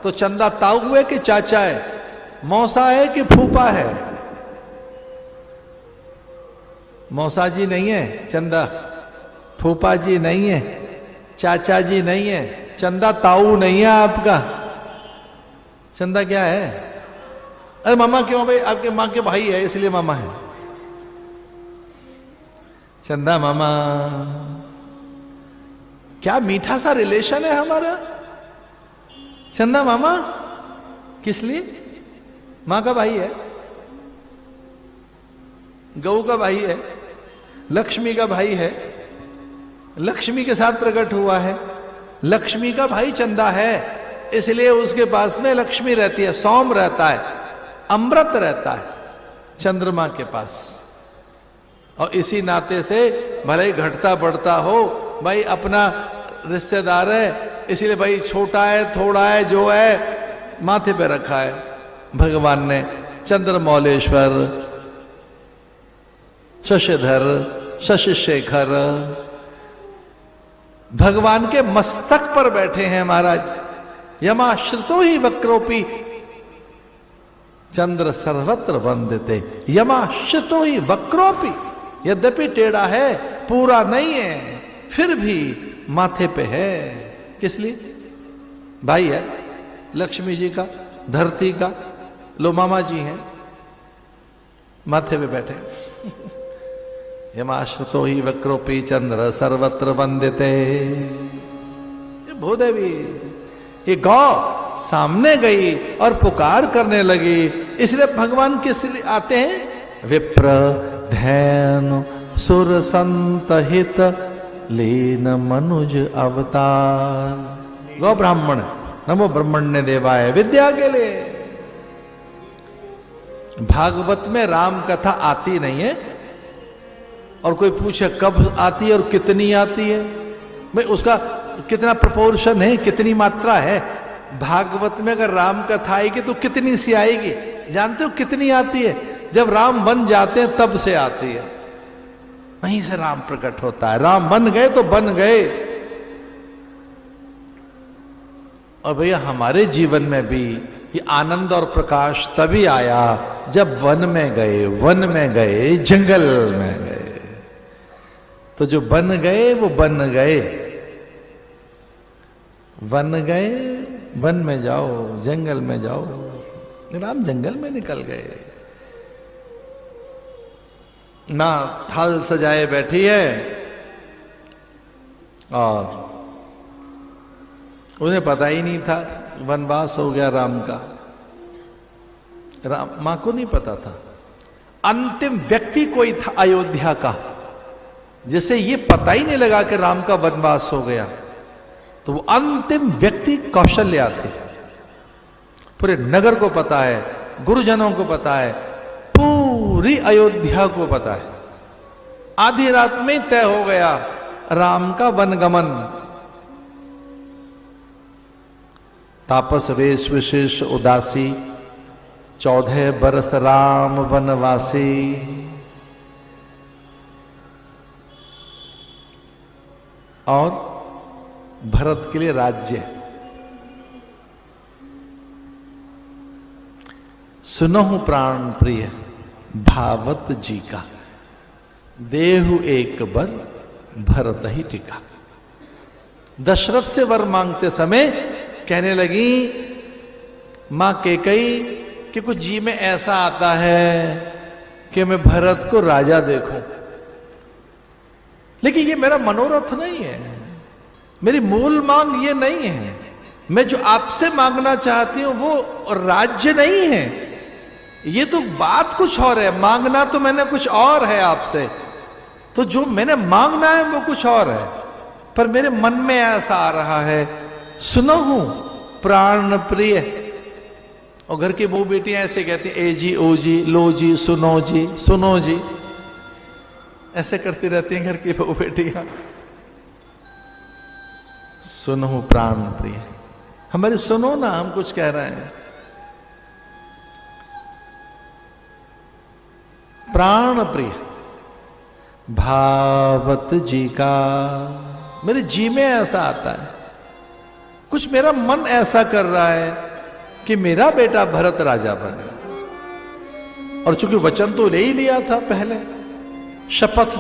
तो चंदा ताऊ है कि चाचा है, मौसा है कि फूफा है? मौसा जी नहीं है चंदा, फूफा जी नहीं है, चाचा जी नहीं है, चंदा ताऊ नहीं है आपका। चंदा क्या है? अरे मामा क्यों भाई? आपके माँ के भाई है इसलिए मामा है। चंदा मामा, क्या मीठा सा रिलेशन है हमारा। चंदा मामा किस लिए? मां का भाई है, गऊ का भाई है, लक्ष्मी का भाई है, लक्ष्मी के साथ प्रकट हुआ है, लक्ष्मी का भाई चंदा है, इसलिए उसके पास में लक्ष्मी रहती है, सौम रहता है, अमृत रहता है चंद्रमा के पास। और इसी नाते से भले ही घटता बढ़ता हो, भाई अपना रिश्तेदार है, इसलिए भाई छोटा है थोड़ा है जो है माथे पे रखा है भगवान ने। चंद्रमौलेश्वर, शशिधर, शशिशेखर भगवान के मस्तक पर बैठे हैं महाराज। यमाश्रितो ही वक्रोपी चंद्र सर्वत्र वंदिते। यमाश्रितो ही वक्रोपी, यद्यपि टेढ़ा है, पूरा नहीं है, फिर भी माथे पे है। किस लिए? भाई है लक्ष्मी जी का, धरती का। लो मामा जी हैं, माथे पे बैठे। यमाश्रितो ही वक्रोपी चंद्र सर्वत्र वंदिते। भूदेवी ये गौ सामने गई और पुकार करने लगी, इसलिए भगवान किस लिए आते हैं? विप्र धैनु सुर संत हित लीन मनुज अवतार। गौ ब्राह्मण नमो ब्रह्मण्य देवाय विद्या के लिए। भागवत में राम कथा आती नहीं है, और कोई पूछे कब आती है और कितनी आती है, भाई उसका कितना प्रोपोर्शन है, कितनी मात्रा है। भागवत में अगर राम कथा आएगी तो कितनी सी आएगी? जानते हो कितनी आती है? जब राम बन जाते हैं तब से आती है, वहीं से राम प्रकट होता है। राम बन गए तो बन गए। और भैया हमारे जीवन में भी ये आनंद और प्रकाश तभी आया जब वन में गए, जंगल में गए। तो जो बन गए वो बन गए, वन गए, वन में जाओ, जंगल में जाओ। राम जंगल में निकल गए। ना थाल सजाए बैठी है, और उन्हें पता ही नहीं था वनवास हो गया राम का। राम मां को नहीं पता था। अंतिम व्यक्ति कोई था अयोध्या का जिसे ये पता ही नहीं लगा कि राम का वनवास हो गया। तो वो अंतिम व्यक्ति कौशल्या थे। पूरे नगर को पता है, गुरुजनों को पता है, पूरी अयोध्या को पता है। आधी रात में तय हो गया राम का वनगमन। तापस वेश विशेष उदासी, 14 बरस राम वनवासी। और भरत के लिए राज्य। सुनहु प्राण प्रिय भावत जी का, देहु एक बर भरत ही टिका। दशरथ से वर मांगते समय कहने लगी मां कैकेयी कि कुछ जी में ऐसा आता है कि मैं भरत को राजा देखूं, लेकिन ये मेरा मनोरथ नहीं है, मेरी मूल मांग ये नहीं है। मैं जो आपसे मांगना चाहती हूं वो राज्य नहीं है, ये तो बात कुछ और है। मांगना तो मैंने कुछ और है आपसे, तो जो मैंने मांगना है वो कुछ और है। पर मेरे मन में ऐसा आ रहा है, सुनो हूं प्राण प्रिय। और घर की बहू बेटियां ऐसे कहती ए जी, ओ जी, लो जी, सुनो जी, सुनो जी, ऐसे करती रहती हैं घर की बहू बेटियां। सुनो प्राण प्रिय, हमारे सुनो ना, हम कुछ कह रहे हैं। प्राण प्रिय, भावत जी का, मेरे जी में ऐसा आता है, कुछ मेरा मन ऐसा कर रहा है कि मेरा बेटा भरत राजा बने। और चूंकि वचन तो ले ही लिया था पहले, शपथ